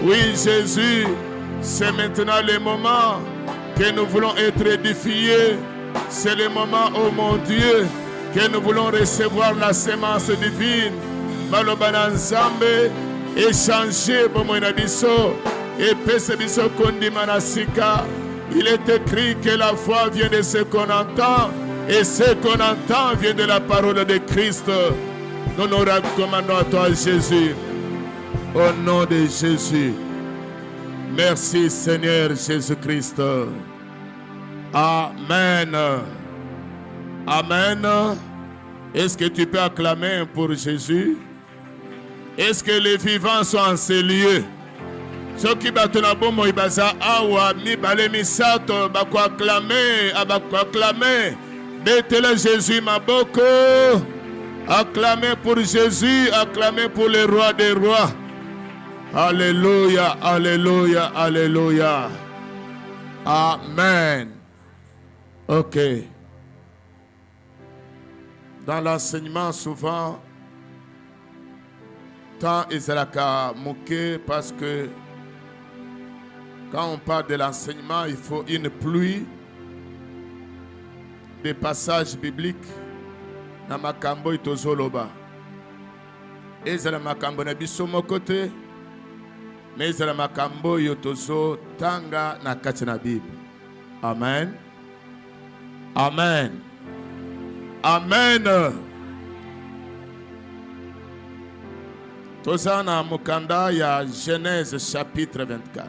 Oui, Jésus, c'est maintenant le moment que nous voulons être édifiés. C'est le moment, oh mon Dieu, que nous voulons recevoir la sémence divine. Malobana Nzambe, échanger Bomona Biso, et Pese Biso Kondimana Sika. Il est écrit que la foi vient de ce qu'on entend, et ce qu'on entend vient de la parole de Christ. Nous nous recommandons à toi, Jésus. Au nom de Jésus. Merci, Seigneur Jésus-Christ. Amen. Amen. Est-ce que tu peux acclamer pour Jésus? Est-ce que les vivants sont en ces lieux? Ceux qui battent la bombe, ils battent awa, mi balé mi sato, bako acclamer, abako acclamer. Bête-le Jésus, ma boko. Acclamez pour Jésus, acclamez pour le roi des rois. Alléluia, alléluia, alléluia. Amen. Ok. Dans l'enseignement, souvent, tant Israël moqué parce que quand on parle de l'enseignement, il faut une pluie des passages bibliques. Na makambo itozoloba. Ezala makambo na biso mokote. Mais ezala makambo yotozo tanga na kati na Bible. Amen. Amen. Amen. Tozana mukanda ya Genèse chapitre 24.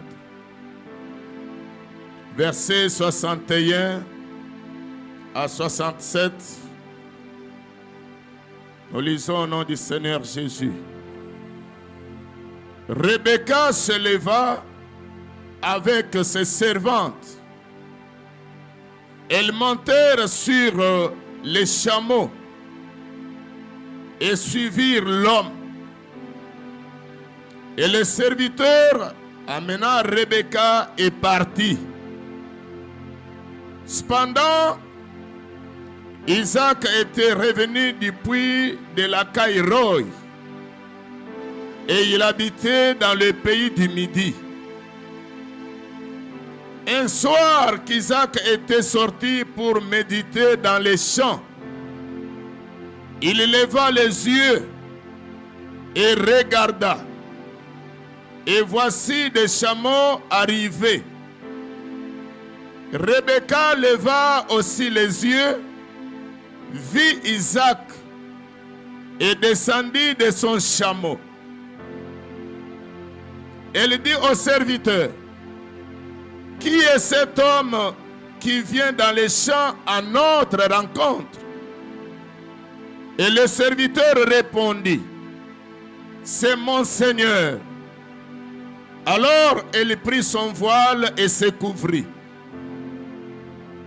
Versets 61 à 67. Nous lisons au nom du Seigneur Jésus. Rebecca se leva avec ses servantes. Elles montèrent sur les chameaux et suivirent l'homme. Et le serviteur amena Rebecca et partit. Cependant, Isaac était revenu du puits de la Caïroï et il habitait dans le pays du Midi. Un soir qu'Isaac était sorti pour méditer dans les champs, il leva les yeux et regarda. Et voici des chameaux arrivés. Rebecca leva aussi les yeux, vit Isaac et descendit de son chameau. Elle dit au serviteur, qui est cet homme qui vient dans les champs à notre rencontre? Et le serviteur répondit, c'est mon Seigneur. Alors elle prit son voile et se couvrit.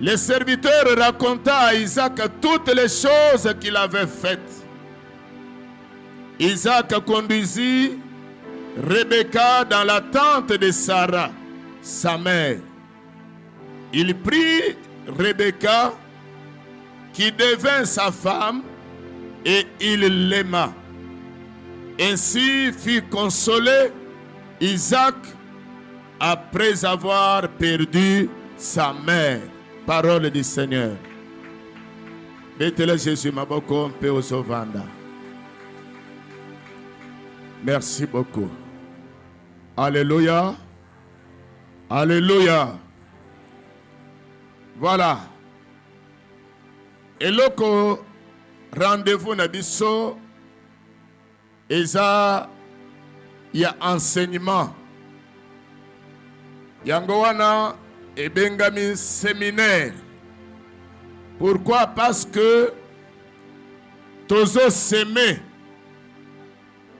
Le serviteur raconta à Isaac toutes les choses qu'il avait faites. Isaac conduisit Rebecca dans la tente de Sarah, sa mère. Il prit Rebecca, qui devint sa femme, et il l'aima. Ainsi fut consolé Isaac après avoir perdu sa mère. Parole du Seigneur. Bête-le Jésus, ma boko mpe osovanda. Merci beaucoup. Alléluia. Alléluia. Voilà. Et loko rendez-vous na biso eza ya enseignement. Yango wana ebengami séminaire. Pourquoi? Parce que tozo s'aimer,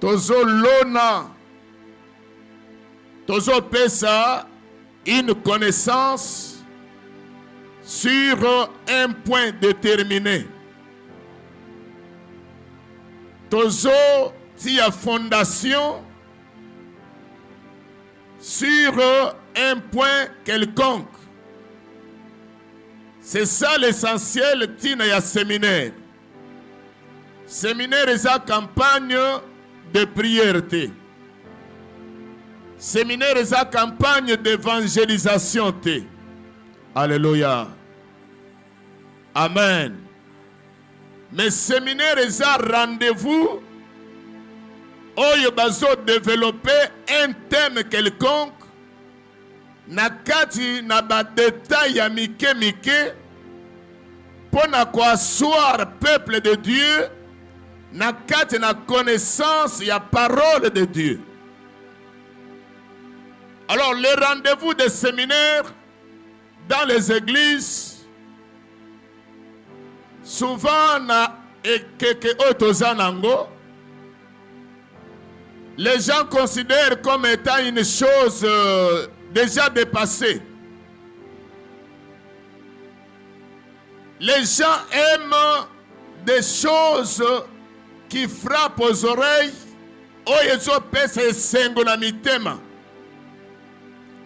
tozo lona, tozo pesa une connaissance sur un point déterminé. Tozo tia fondation sur un point quelconque. C'est ça l'essentiel tina ya séminaire. Séminaire est sa campagne de prière. séminaire eza campagne d'évangélisation te. Alléluia. Amen. Mais séminaire eza rendez-vous oyo bazo développer un thème quelconque na kati na ba détail ya mike mike pour na asseoir peuple de Dieu na kati na connaissance ya parole de Dieu. Alors les rendez-vous de séminaire dans les églises souvent na ekeke otozanango, les gens considèrent comme étant une chose déjà dépassée. Les gens aiment des choses qui frappent aux oreilles.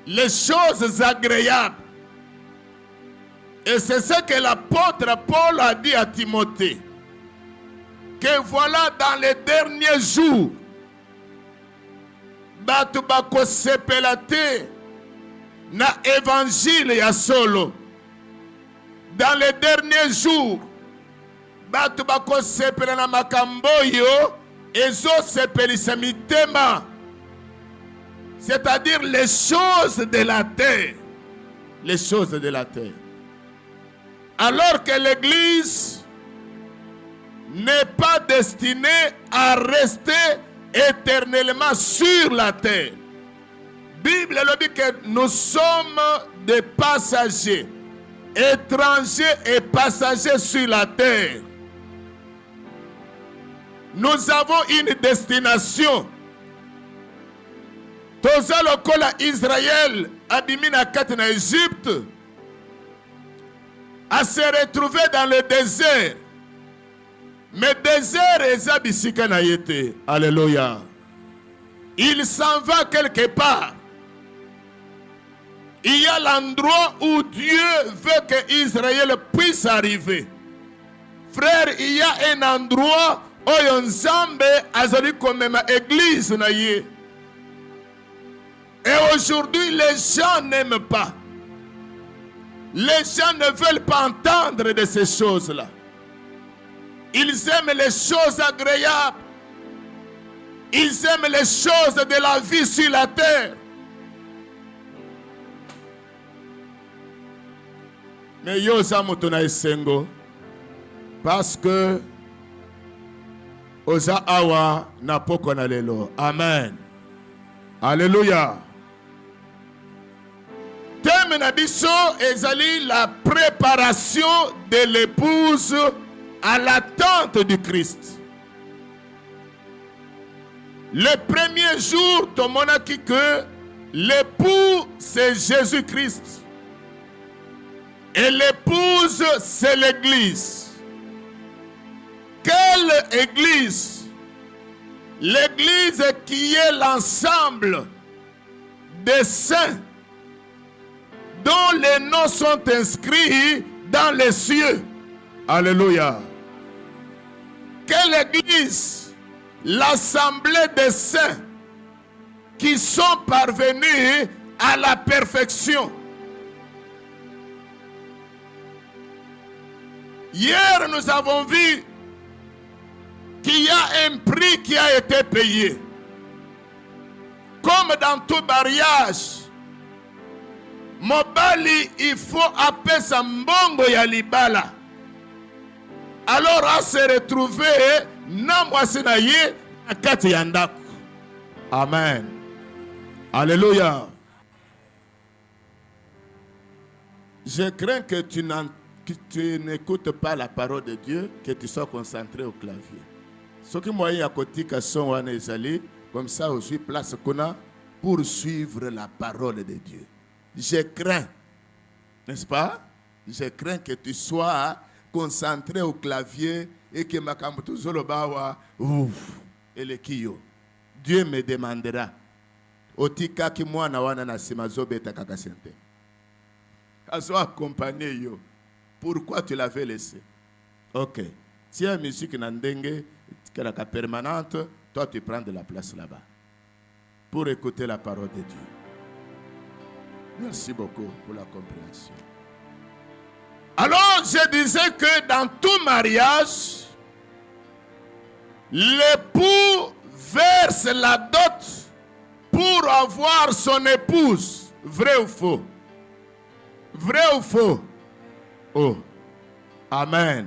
Les choses agréables. Et c'est ce que l'apôtre Paul a dit à Timothée. Que voilà dans les derniers jours, batu bako sepelate na évangile ya solo. Dans les derniers jours, batu bako sepela na makambo yo ezo sepelisa mitema. C'est-à-dire les choses de la terre. Les choses de la terre. Alors que l'église n'est pas destinée à rester éternellement sur la terre. Bible le dit que nous sommes des passagers, étrangers et passagers sur la terre. Nous avons une destination. Toza lokola Israël abimina kati na Égypte à se retrouver dans le désert. Mais désert eza bisika na yete. Alléluia. Il s'en va quelque part. Il y a l'endroit où Dieu veut que Israël puisse arriver. Frère, il y a un endroit où Nzambe azali comme ma église na ye. Et aujourd'hui, les gens n'aiment pas. Les gens ne veulent pas entendre de ces choses-là. Ils aiment les choses agréables. Ils aiment les choses de la vie sur la terre. Mais yoza mutuna esengo parce que oza awa na poko na lelo. Amen. Alléluia. Thème na biso ezali la préparation de l'épouse à l'attente du Christ. Le premier jour, tu m'as dit que l'époux, c'est Jésus-Christ. Et l'épouse, c'est l'église. Quelle église? L'église qui est l'ensemble des saints dont les noms sont inscrits dans les cieux. Alléluia. Quelle église? L'assemblée des saints qui sont parvenus à la perfection. Hier, nous avons vu qu'il y a un prix qui a été payé. Comme dans tout mariage, mobali, il faut appeler sa mbongo ya libala. Alors à se retrouver na mwasi na ye na kati ya ndako. Amen. Alléluia. Je crains que tu n'écoutes pas la parole de Dieu, que tu sois concentré au clavier. Ce qui m'a dit à côté que son wana ezali comme ça aussi place qu'on a pour suivre la parole de Dieu. Je crains, n'est-ce pas? Je crains que tu sois concentré au clavier et que ma kambutuzo bawa ouf et le kiyo. Dieu me demandera otika ki mwana wana na simazobe takakasente. Azo accompagner yo. Pourquoi tu l'avais laissé? OK. Si y a musique nandenge qui est permanente, toi tu prends de la place là-bas. pour écouter la parole de Dieu. Merci beaucoup pour la compréhension. Alors, je disais que dans tout mariage, l'époux verse la dot pour avoir son épouse. Vrai ou faux? Vrai ou faux? Oh, amen.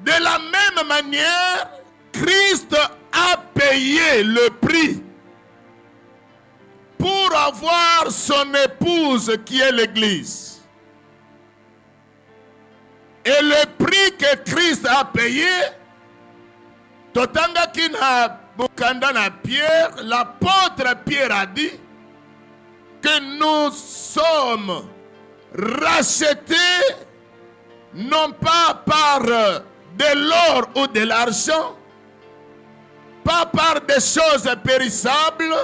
De la même manière, Christ a payé le prix pour avoir son épouse qui est l'Église. Et le prix que Christ a payé, Totanga Kina Bukandana Pierre, l'apôtre Pierre a dit que nous sommes rachetés non pas par de l'or ou de l'argent, pas par des choses périssables,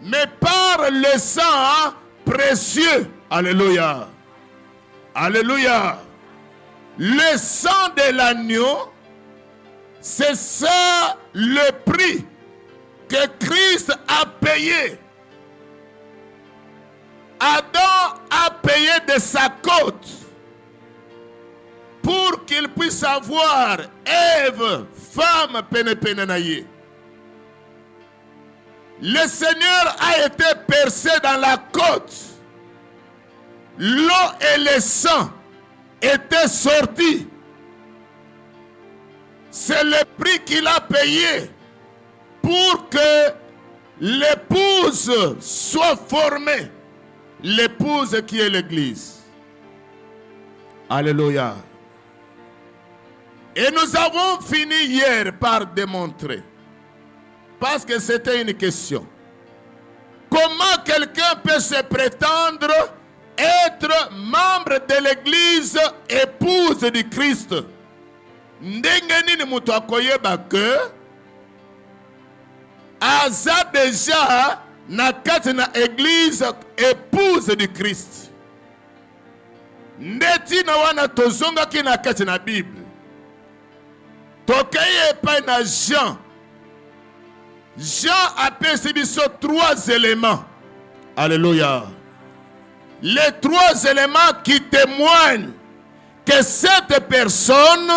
mais par le sang précieux. Alléluia. Alléluia. Le sang de l'agneau, c'est ça le prix que Christ a payé. Adam a payé de sa côte pour qu'il puisse avoir Ève, femme pénépenenaïe. Le Seigneur a été percé dans la côte. L'eau et le sang étaient sortis. C'est le prix qu'il a payé pour que l'épouse soit formée. L'épouse qui est l'Église. Alléluia. Et nous avons fini hier par démontrer, parce que c'était une question, comment quelqu'un peut se prétendre être membre de l'Église, épouse du Christ? Ndenge nini mutu akoyeba que aza déjà na kati na Église, épouse du Christ? Ndeti na wana tozonga ki na kati na Bible. Tokeye pa na Jean. Jean appelle ces 3 éléments. Alléluia. Les 3 éléments qui témoignent que cette personne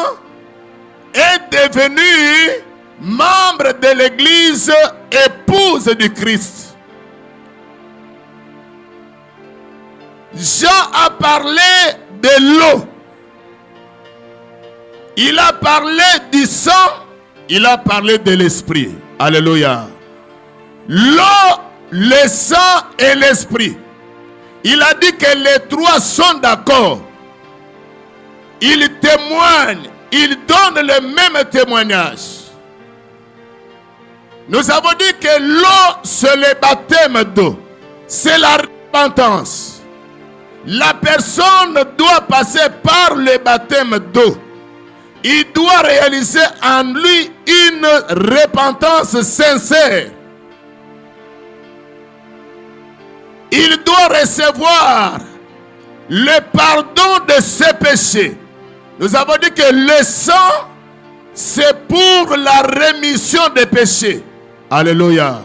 est devenue membre de l'Église, épouse du Christ. Jean a parlé de l'eau. Il a parlé du sang. Il a parlé de l'esprit. Alléluia. L'eau, le sang et l'esprit. Il a dit que les 3 sont d'accord. Ils témoignent. Ils donnent le même témoignage. Nous avons dit que l'eau, c'est le baptême d'eau. C'est la repentance. La personne doit passer par le baptême d'eau. Il doit réaliser en lui une repentance sincère. Il doit recevoir le pardon de ses péchés. Nous avons dit que le sang, c'est pour la rémission des péchés. Alléluia.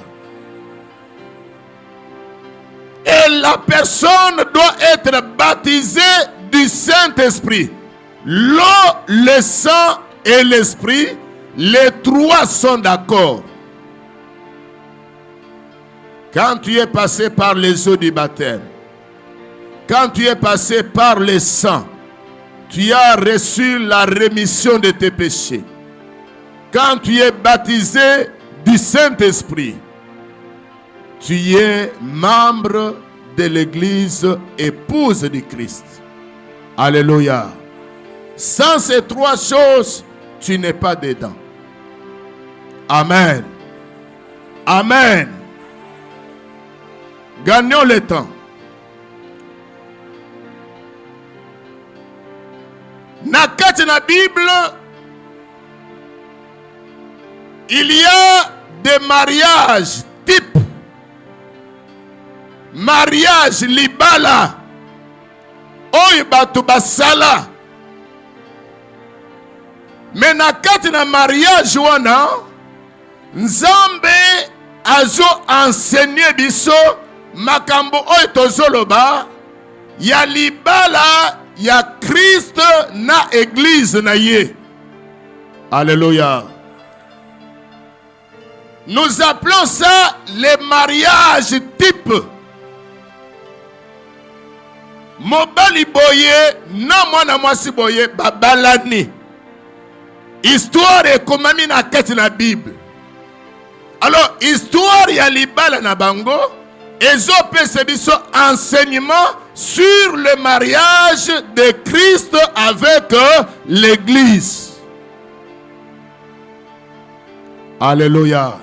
Et la personne doit être baptisée du Saint-Esprit. L'eau, le sang et l'esprit, les 3 sont d'accord. Quand tu es passé par les eaux du baptême, quand tu es passé par le sang, tu as reçu la rémission de tes péchés. Quand tu es baptisé du Saint-Esprit, tu es membre de l'Église, épouse du Christ. Alléluia. Sans ces 3 choses, tu n'es pas dedans. Amen. Amen. Gagnons le temps. Na kati na Bible, il y a des mariages type. Mariage libala. Oyo batu basala. Mais na kati na mariage wana, Nzambe azo enseigner biso makambo oyo tozoloba ya libala ya Christ na église na ye. Alléluia. Nous appelons ça les mariages type. Mobali boye na mwana mwasi boye babalani. Histoire ekomami na kati na Bible. Alors, histoire ya libala na bango, ezopesa biso enseignement sur le mariage de Christ avec l'église. Alléluia.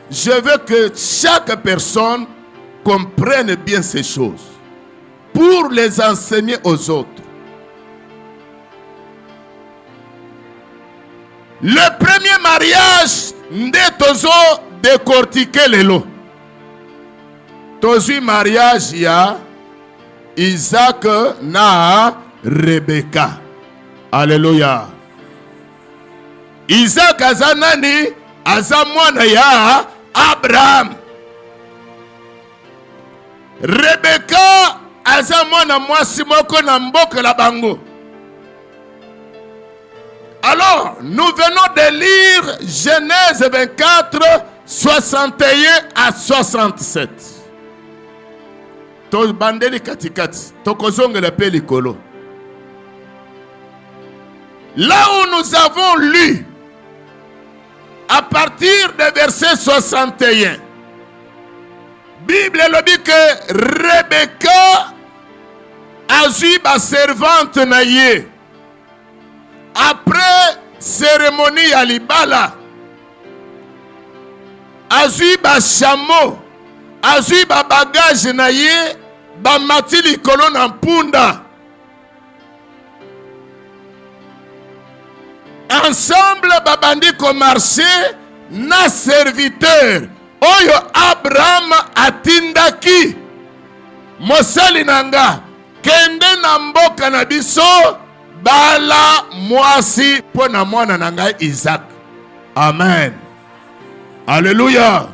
Je veux que chaque personne comprenne bien ces choses pour les enseigner aux autres. Le premier mariage nde tozo décortiquer lelo. Tozu mariage ya Isaac na Rebecca. Alléluia. Isaac aza nani? Aza mwana ya Abraham. Rebecca aza mwana mwasi moko na mboka la bango. Alors, nous venons de lire Genèse 24, 61 à 67. To bandeli katikati, to kozongela pe likolo. Là où nous avons lu, à partir du verset 61, Bible le dit que Rebecca a eu sa servante naïe. Après cérémonie à libala, a eu sa chameau, a eu sa bagage naïe, ba mati likolo na mpunda. Ensemble babandi ko marché na serviteur oyo Abraham atindaki. Mosali nanga kende na mboka na biso bala mwasi po na mwana nanga Isaac. Amen. Alléluia.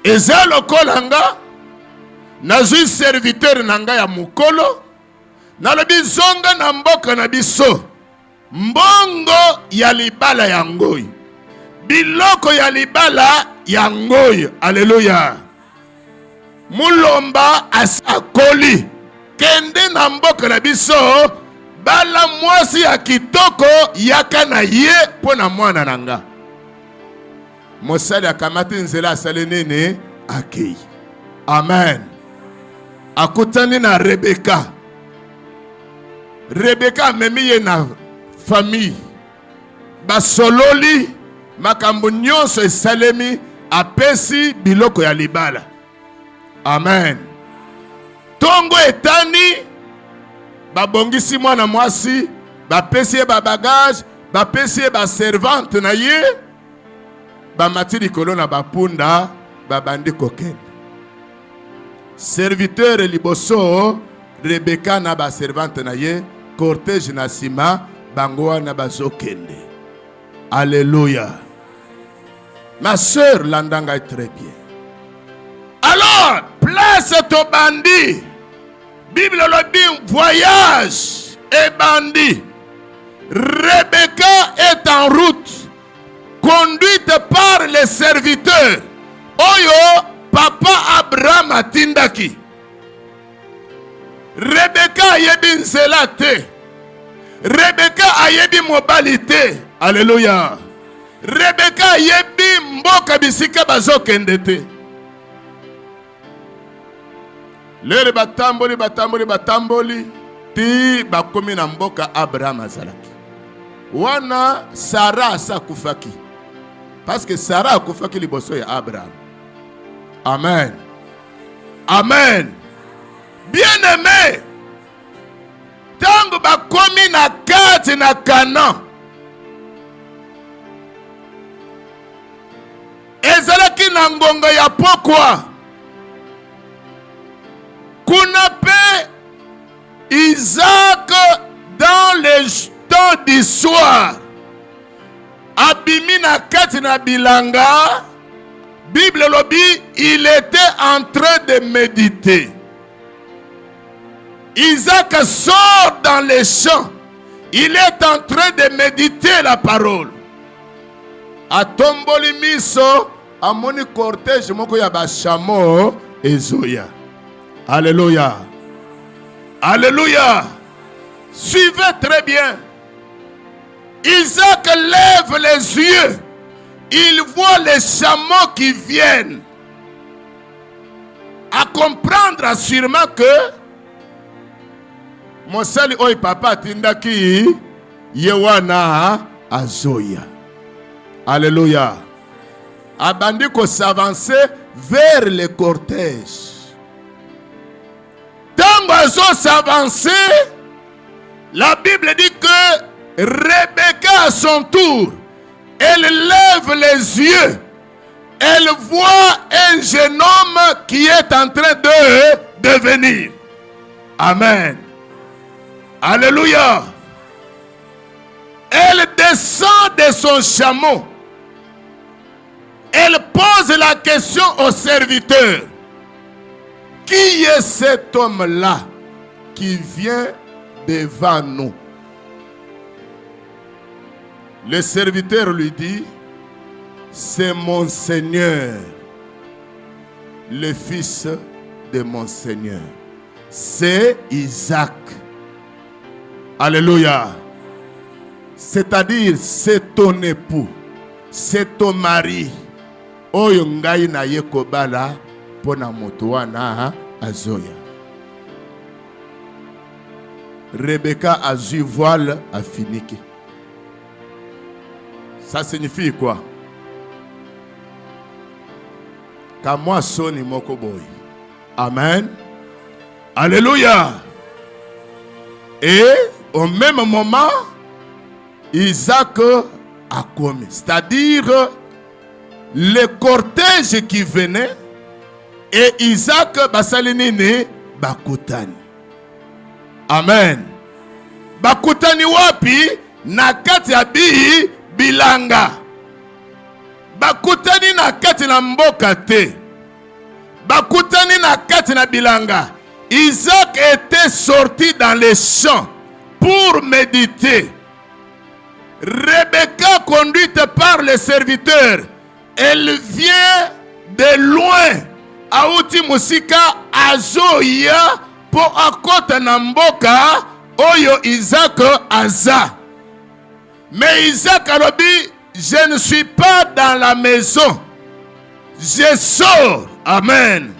Eza lokolanga nazui serviteur nanga ya mukolo nalobi zonga na mboka na biso mbongo ya libala ya ngoi, biloko ya libala ya ngoi. Alléluia. Mulomba asakoli kende na mboka na biso bala mwasi ya kitoko yaka na ye po na mwana nanga. Mosali akamati nzela asali nene akei. Amen. Akutani na Rebecca. Rebecca amemi na famille. Basololi makambo nyonso esalemi apesi biloko ya libala. Amen. Tongo etani babongisi mwana mwasi, bapesi ye ba bagage, bapesi ye ba servante na ye, bamati likolo na bapunda, babandi kokende. Serviteur liboso, Rebecca na ba servante na ye, cortège na sima, bangoa na bazokende. Alléluia. Ma sœur l'andanga est très bien. Alors, place ton bandit. Bible le dit, voyage et bandit. Rebecca est en route, conduite par les serviteurs. Oyo, papa Abraham atindaki. Rebecca ayebi nzela te. Rebecca ayebi mobilité. Alléluia. Rebecca ayebi mboka bisika bazokende te. Lere batamboli ti bakomi na mboka Abraham azalaki. Wana Sarah asa kufaki. Parce que Sarah akufaki liboso ya Abraham. Amen. Amen. Bien-aimé, tango bakomi na kati na Canaan, ezalaki na ngonga ya pokwa. Kuna pe Isaac dans les temps d'histoire abimi na kati na bilanga Bible lobby, il était en train de méditer. Isaac sort dans les champs. Il est en train de méditer la parole. A tomboli miso, a moni cortège moko ya ba chameau ezoya. Alléluia. Alléluia. Suivez très bien. Isaac lève les yeux. Il voit les chameaux qui viennent. À comprendre assurément que Mosali oi papa tindaki yewana azoya. Alléluia. Abandi ko s'avancer vers le cortège. Tant azo s'avancer, la Bible dit que Rebecca à son tour, elle lève les yeux. Elle voit un jeune homme qui est en train de venir. Amen. Alléluia. Elle descend de son chameau. Elle pose la question au serviteur. Qui est cet homme-là qui vient devant nous? Le serviteur lui dit, c'est mon Seigneur, le fils de mon Seigneur. C'est Isaac. Alléluia. C'est-à-dire, c'est ton époux, c'est ton mari. Oyo ngai na ye kobala pona moto wana azoya. Rebecca a eu voile à finiki. Ça signifie quoi? Kamwa soni moko boy. Amen. Alléluia. Et au même moment, Isaac a commis. C'est-à-dire le cortège qui venait et Isaac basalinini bakutani. Amen. Bakutani wapi? Nakati ya bilanga. Bakutani nakati na mboka te. Bakutani nakati na bilanga. Isaac était sorti dans les champs pour méditer. Rebecca, conduite par les serviteurs, elle vient de loin. Auti musika azoya po akota na mboka oyo Isaac aza. Mais Isaac a dit, je ne suis pas dans la maison. Je sors. Amen.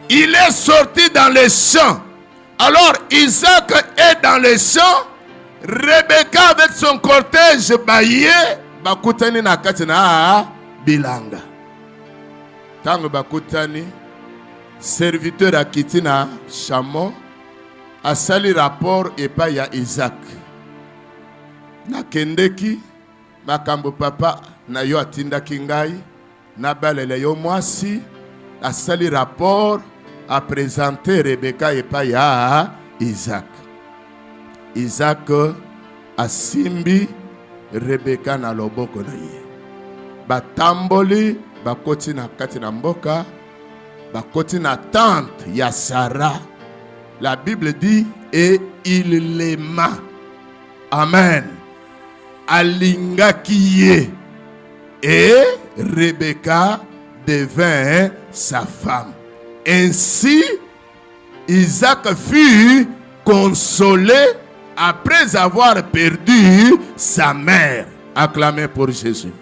Il est sorti dans les champs. Alors Isaac est dans les champs. Rebecca avec son cortège baillé. Bakutani na katina bilanga. Tango bakutani. Serviteur a quitté na chameau. A sali rapport et pas ya Isaac. Na kendeki. Makambo papa na yo atinda kingai. Na balele yo mwasi. A sali rapport a présenté Rebecca et pas ya Isaac. Isaac a simbi Rebecca na loboko na ye. Batamboli bakoti na kati na mboka. Bakoti na tante ya Sarah. La Bible dit et il l'aima. Amen. Alingakiye. Et Rebecca devint sa femme. Ainsi, Isaac fut consolé après avoir perdu sa mère. Acclamez pour Jésus.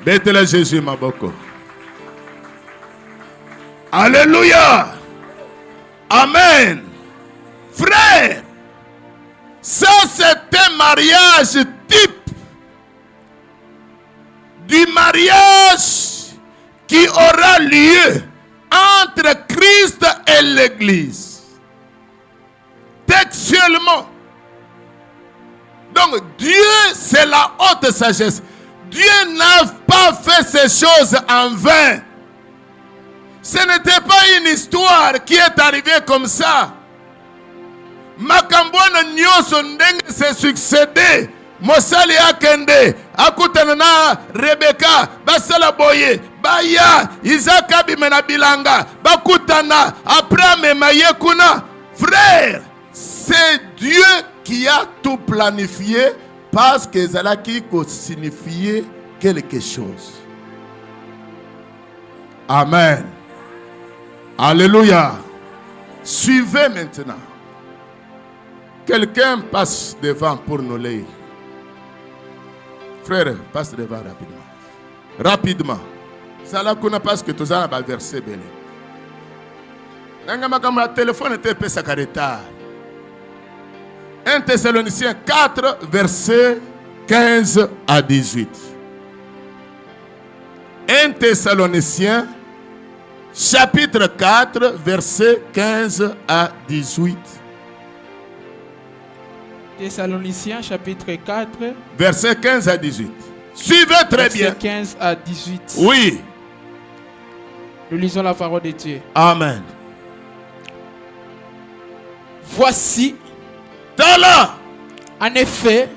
Bête-le Jésus, ma boko. Alléluia. Amen. Frère, ça c'est un mariage type du mariage qui aura lieu entre Christ et l'Église. Textuellement. Donc Dieu, c'est la haute sagesse. Dieu n'a pas fait ces choses en vain. Ce n'était pas une histoire qui est arrivée comme ça. Makambona nyoso ndenge se succédé mosali akende akutana na Rebeka basala boye baya Isaka bimena bilanga bakutana après amema ye kuna. Frère, c'est Dieu qui a tout planifié parce que zalaki ko signifier quelque chose. Amen. Alléluia. Suivez maintenant. Quelqu'un passe devant pour nous lire. Frère, passe devant rapidement. Rapidement. Ça là qu'on a parce que tout ça va verser belé. Nanga makama téléphone était peu retard. 1 Thessaloniciens 4 versets 15 à 18. 1 Thessaloniciens chapitre 4 versets 15 à 18. Thessaloniciens chapitre 4 verset 15 à 18. Suivez très bien. Verset 15 à 18. Oui. Nous lisons la parole de Dieu. Amen. Voici, Tala, en effet,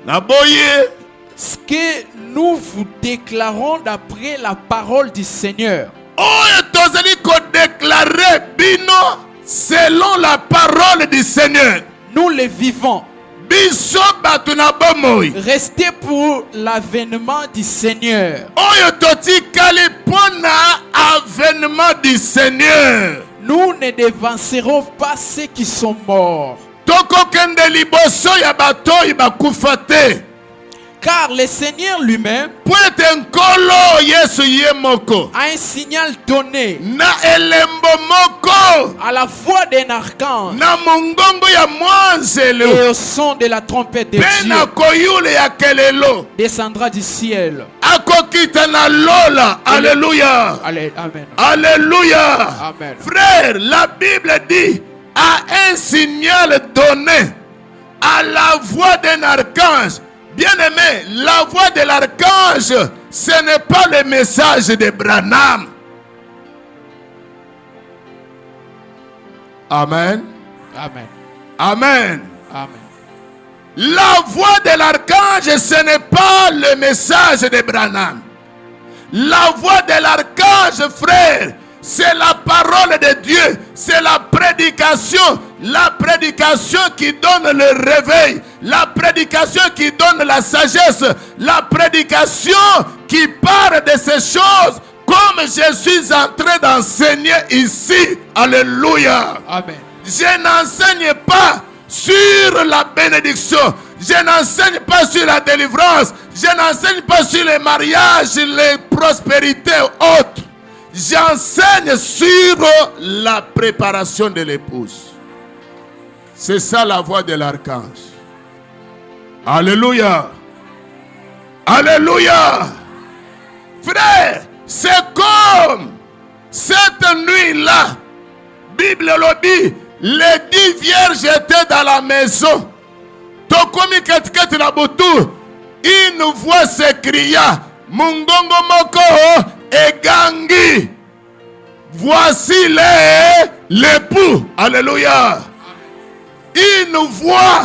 Naboye, ce que nous vous déclarons d'après la parole du Seigneur. Oh, tozali ko déclarer bino selon la parole du Seigneur. Nous les vivons. Biso batu na bomoi. Restez pour l'avènement du Seigneur. Oh, toti kali pona avènement du Seigneur. Nous ne devancerons pas ceux qui sont morts. Toko kende liboso ya bato ibakufate. Car le Seigneur lui-même a un signal donné na elembo moko à la voix d'un archange na mongongo ya mwanzelo et au son de la trompette de Dieu koyule ya kelelo descendra du ciel. Akokita na lola. Alléluia. Amen. Alléluia. Amen. Frère, la Bible dit à un signal donné à la voix d'un archange. Bien-aimé, la voix de l'archange, ce n'est pas le message de Branham. Amen. Amen. Amen. Amen. La voix de l'archange, ce n'est pas le message de Branham. La voix de l'archange, frère, c'est la parole de Dieu. C'est la prédication qui donne le réveil. La prédication qui donne la sagesse. La prédication qui parle de ces choses comme je suis en train d'enseigner ici. Alléluia. Amen. Je n'enseigne pas sur la bénédiction. Je n'enseigne pas sur la délivrance. Je n'enseigne pas sur les mariages, les prospérités autres. J'enseigne sur la préparation de l'épouse. C'est ça la voix de l'archange. Alléluia. Alléluia. Frère, c'est comme cette nuit-là. Bible le dit, les 10 vierges étaient dans la maison. Tokomi katikati na butu, une voix s'écria, Mungongo moko egangi. Voici l'époux. Alléluia. Une voix,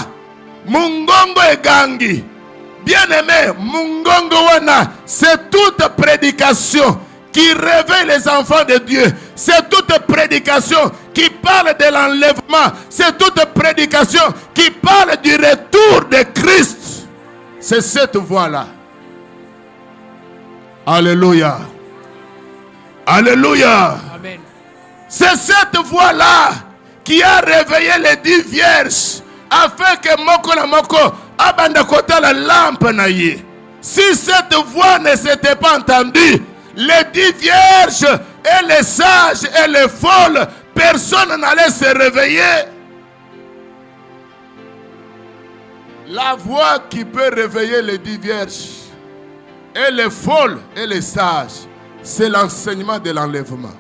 Mungongo egangi. Bien-aimé, Mungongo wana, c'est toute prédication qui réveille les enfants de Dieu. C'est toute prédication qui parle de l'enlèvement. C'est toute prédication qui parle du retour de Christ. C'est cette voix-là. Alléluia. Alléluia. Amen. C'est cette voix-là qui a réveillé les 10 vierges afin que moko na moko abanda kota la lampe na ye. Si cette voix ne s'était pas entendue, les 10 vierges et les sages et les folles, personne n'allait se réveiller. La voix qui peut réveiller les 10 vierges et les folles et les sages, c'est l'enseignement de l'enlèvement.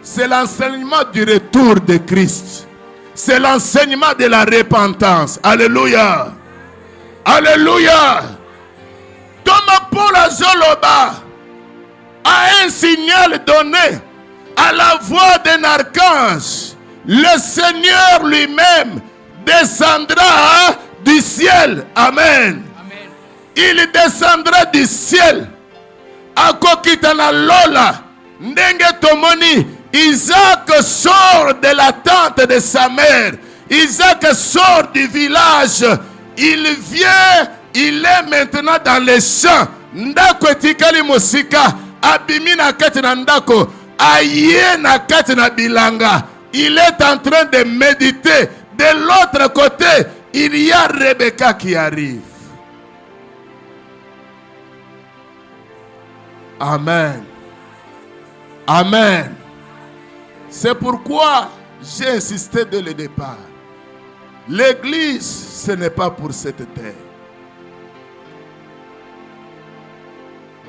C'est l'enseignement du retour de Christ. C'est l'enseignement de la repentance. Alléluia. Alléluia. Thomas Paul Azoloba a un signal donné à la voix d'un archange. Le Seigneur lui-même descendra du ciel. Amen. Amen. Il descendra du ciel. Akokitana lola. Ndenge tomoni. Isaac sort de la tente de sa mère. Isaac sort du village. Il vient. Il est maintenant dans les champs. Ndako etikali mosika. Abimi na kati na ndako. Aye na kati na bilanga. Il est en train de méditer. De l'autre côté, il y a Rebecca qui arrive. Amen. Amen. C'est pourquoi j'ai insisté dès le départ. L'église, ce n'est pas pour cette terre.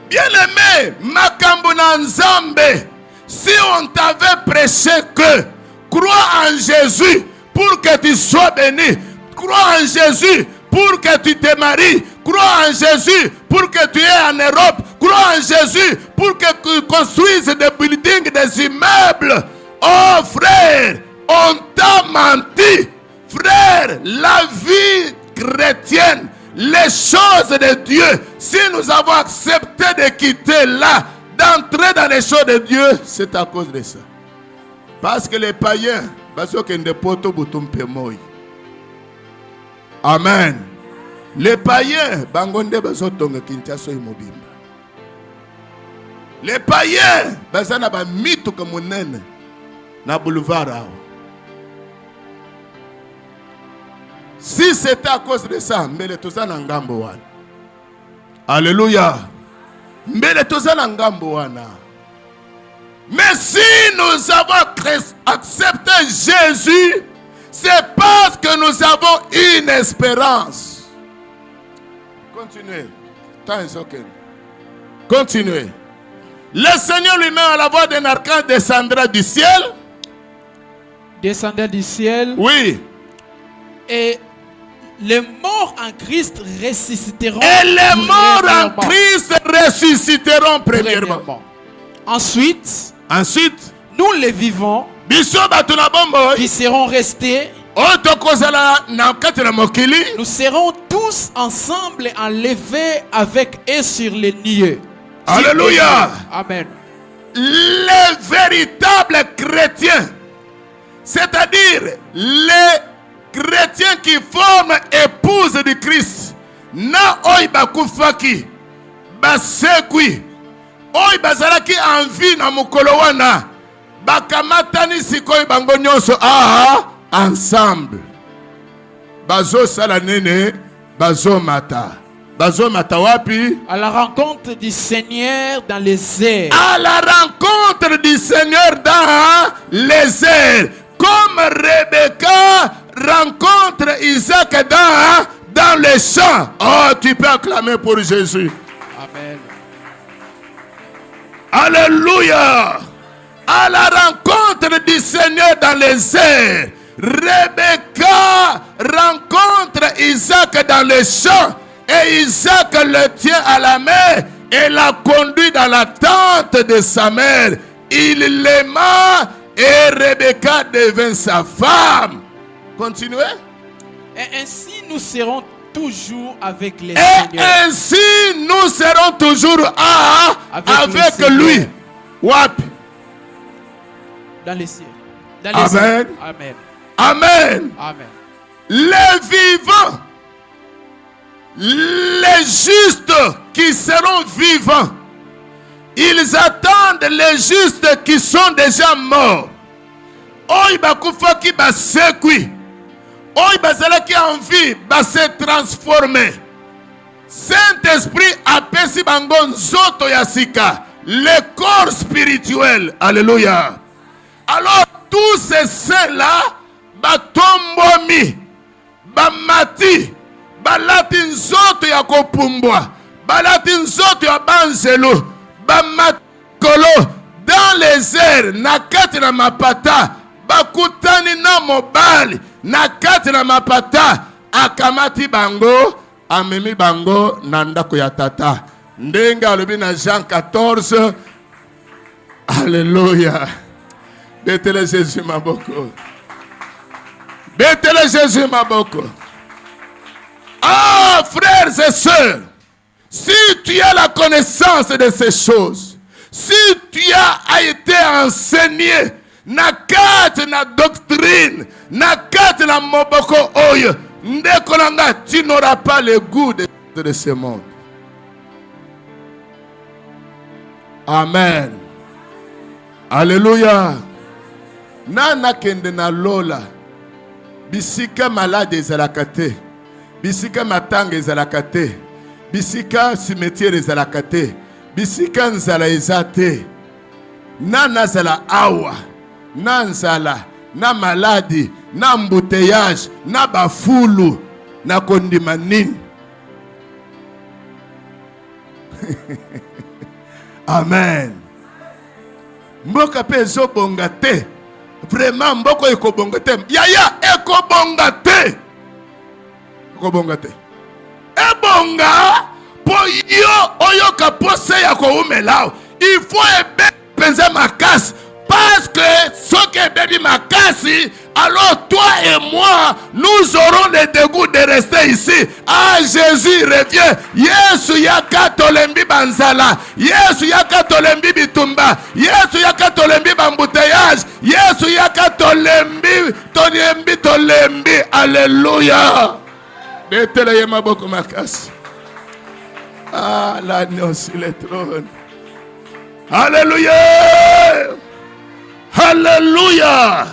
Bien-aimé, Makambo na Nzambe, si on t'avait prêché que crois en Jésus pour que tu sois béni, crois en Jésus pour que tu te maries, crois en Jésus pour que tu es en Europe, crois en Jésus pour que tu construises des buildings, des immeubles. Oh frère, on t'a menti. Frère, la vie chrétienne, les choses de Dieu, si nous avons accepté de quitter là, d'entrer dans les choses de Dieu, c'est à cause de ça. Parce que les païens, amen. Les païens, les païens, na boulevard. Si c'était à cause de ça, mbele tozana ngambo wana. Alléluia. Mbele tozana ngambo wana. Mais si nous avons accepté Jésus, c'est parce que nous avons une espérance. Continuez. Temps est ok. Continuez. Le Seigneur lui-même à la voix d'un archange descendra du ciel. Descendra du ciel. Oui. Et les morts en Christ ressusciteront. Et les morts en Christ ressusciteront premièrement. Ensuite, nous les vivants qui seront restés, nous serons tous ensemble enlevés avec eux sur les nuées. Alléluia. Amen. Les véritables chrétiens, c'est-à-dire les chrétiens qui forment épouse du Christ, na oy bakufaki basekwi oy bazalaki envie na mukolo wana bakamatani sikoy bango nyonso ensemble bazo sala nene bazo mata wapi? À la rencontre du Seigneur dans les airs. À la rencontre du Seigneur dans les airs. Comme Rebecca rencontre Isaac dans les champs. Oh, tu peux acclamer pour Jésus. Amen. Alléluia. À la rencontre du Seigneur dans les airs. Rebecca rencontre Isaac dans les champs. Et Isaac le tient à la main et l'a conduit dans la tente de sa mère. Il l'aima et Rebecca devint sa femme. Continuez. Et ainsi nous serons toujours avec les Et ainsi nous serons toujours avec lui. What? Dans les cieux. Amen. Amen. Amen. Amen. Les vivants, les justes qui seront vivants, ils attendent les justes qui sont déjà morts. Oy bakufa ki basekwi. Oy bazala ki en vie ba se transformer. Saint-Esprit apesi bango nzoto ya sika, le corps spirituel. Alléluia. Alors tous ces saints-là batombomi, bamati, balati nzoto ya kopumbwa, balati nzoto ya banzelo, bamakolo dans les airs, nakati na mapata, bakutani na mobali, nakati na mapata, akamati bango, amemi bango na ndako ya tata. Ndenga alobi na Jean 14. Alléluia. Betele Jésus maboko. Betele Jésus maboko. Ah, frères et sœurs, si tu as la connaissance de ces choses, si tu as été enseigné, na kati na doctrine, na kati na moboko oyo, ndeko nanga, tu n'auras pas le goût de ce monde. Amen. Alléluia. Nana kende na lola. Bisika malade ezalaka te. Bisika matanga ezalaka te. Bisika cimetière ezalaka te. Bisika nzala eza te. Nana zala awa. Na nzala, na maladi, na embouteillage, na bafulu, na kondima nini. Amen. Mboka pe ezobonga te. Vraiment mboko ekobonga te. Yaya ekobonga te. Ekobonga te. Ebonga po yo oyoka pose ya koumela. Il faut ebe penser makasi. Parce que ce qui est béni makasi, alors toi et moi, nous aurons le dégoût de rester ici. Ah, Jésus revient. Yesu yaka tolembi banzala. Yesu yaka tolembi bitumba. Yesu yaka tolembi bambouteillage. Yesu yaka tolembi. Alléluia. Betele yema boko makasi. Ah, l'agneau sur le trône. Alléluia. Alléluia.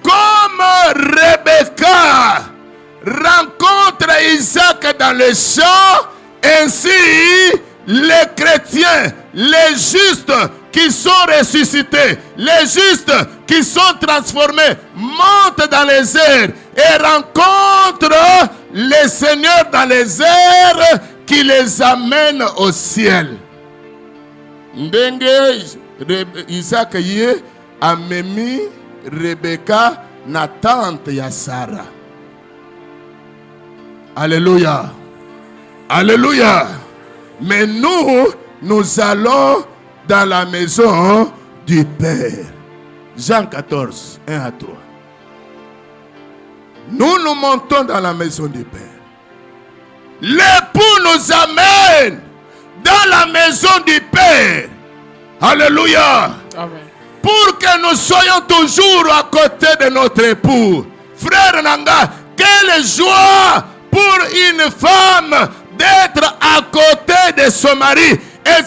Comme Rebecca rencontre Isaac dans le champ, ainsi les chrétiens, les justes qui sont ressuscités, les justes qui sont transformés, montent dans les airs et rencontrent le Seigneur dans les airs qui les amène au ciel. Ndenge Isaac yé amemi Rebecca na tante ya Sarah. Alléluia. Alléluia. Mais nous allons dans la maison du Père. Jean 14, 1 à 3. Nous montons dans la maison du Père. L'époux nous amène dans la maison du Père. Alléluia. Amen. Pour que nous soyons toujours à côté de notre époux. Frère Nanga, quelle joie pour une femme d'être à côté de son mari. Quelle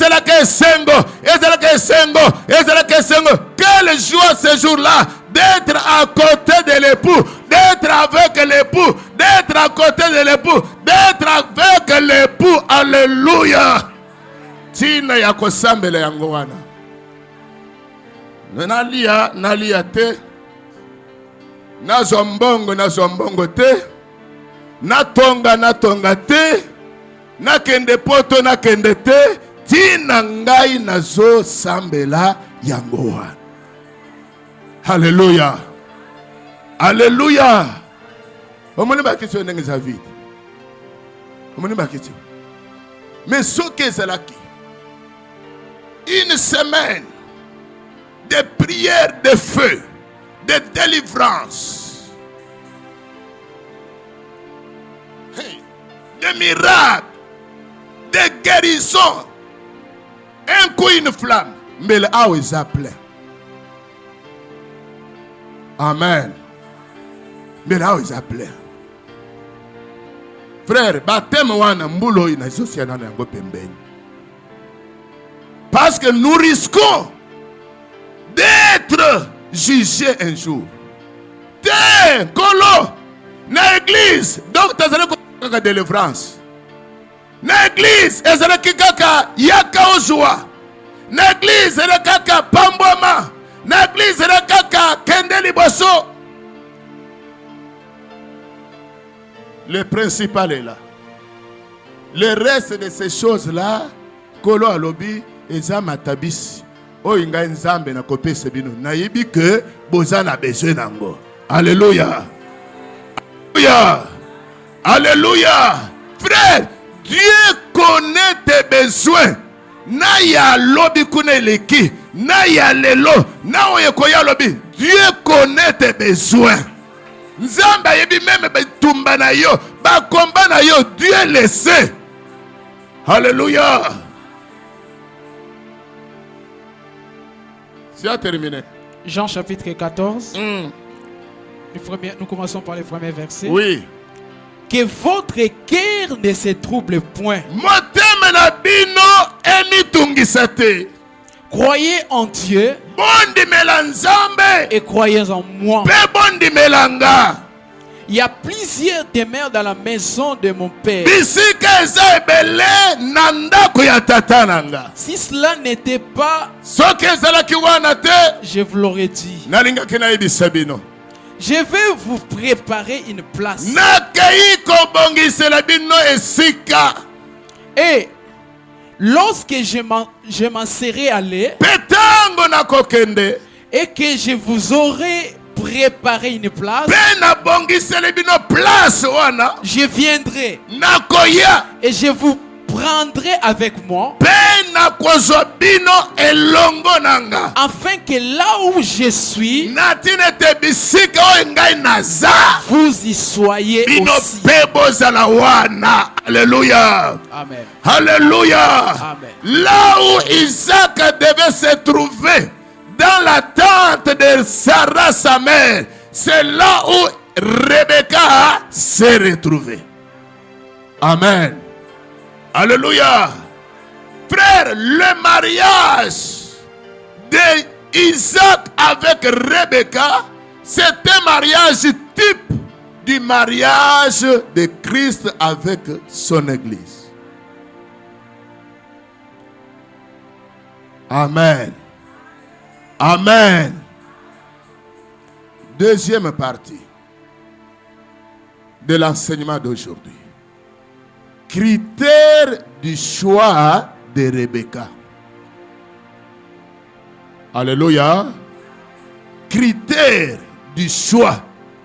joie ce jour-là d'être à côté de l'époux, d'être avec l'époux, d'être à côté de l'époux, d'être avec l'époux. Alléluia. Tina ya kosambele yango wana. Nalia te. Nazombongo te. Natonga te. Nakende poto nakende te. Tina ngai nazo sambela yango wana. Alléluia. Alléluia. Omoni ba question ndenge za vide. Omoni ba question. Mais ce que c'est là qui une semaine de prière de feu, de délivrance, de miracles, de guérison. Un coup une flamme, mais le haut est appelé. Amen. Mais là où ils appelaient. Frère, baptême wana mbulo ina sociana na yango pembeni. Parce que nous risquons d'être jugés un jour. Tiens, Kolo, na église, donc tu as une délivrance. Na église, ezala kaka yaka ozwa. Na église, ezala kaka pamboma. Na église, ezala kaka kende liboso. Le principal est là. Le reste de ces choses-là, Kolo alobi, eza matabisi. O inga nzambe na kopese bino. Na yebi que boza na besoin nango. Alléluia. Alléluia. Alléluia. Frère, Dieu connaît tes besoins. Na ya lobi kune leki. Na ya lelo. Na oyekoya lobi. Dieu connaît tes besoins. Nzambe ayebi même bitumba na yo, ba combat na yo, Dieu le sait. Alléluia. C'est terminé. Jean chapitre 14. Nous commençons par les premiers versets. Oui. Que votre cœur ne se trouble point. Motema na bino emitungisate. Croyez en Dieu Bondimela Nzambe et croyez en moi. Pe bondimelanga. Il y a plusieurs demeures dans la maison de mon père. Bisika eza ebele na ndako ya tata nanga. Si cela n'était pas, Soki ezalaki wana te, je vous l'aurais dit. nalingaki nayebisa bino. Je vais vous préparer une place. Nakei kobongisela bino esika. Et lorsque je m'en serai allé Petango na kokende. et que je vous aurai préparé une place, Pe na bongisela bino place wana. je viendrai Nakoya. et je vous prendrai avec moi, Pe na kozwa bino elongo nanga. afin que là où je suis, Natine te bisika oyo ngai naza. vous y soyez Bino aussi. pe bozala wana. Alléluia. Amen. Alléluia. Amen. Là où Isaac devait se trouver, dans la tente de Sarah sa mère, c'est là où Rebecca s'est retrouvée. Amen. Alléluia. Frère, le mariage de Isaac avec Rebecca, c'est un mariage type du mariage de Christ avec son Église. Amen. Amen. Deuxième partie de l'enseignement d'aujourd'hui. Critères du choix de Rebecca. Alléluia. Critères du choix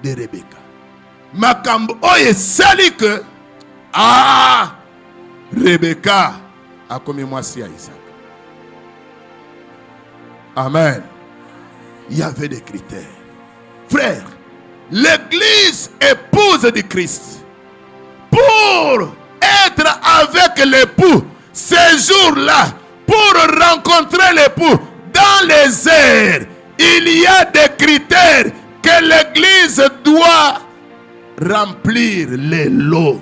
de Rebecca. Makambo oye sali que Rebecca a commis moisi à Isaac. Amen. Il y avait des critères. Frère, l'église épouse du Christ. Pour être avec l'époux, ces jours-là, pour rencontrer l'époux dans les airs, il y a des critères que l'église doit remplir les lots.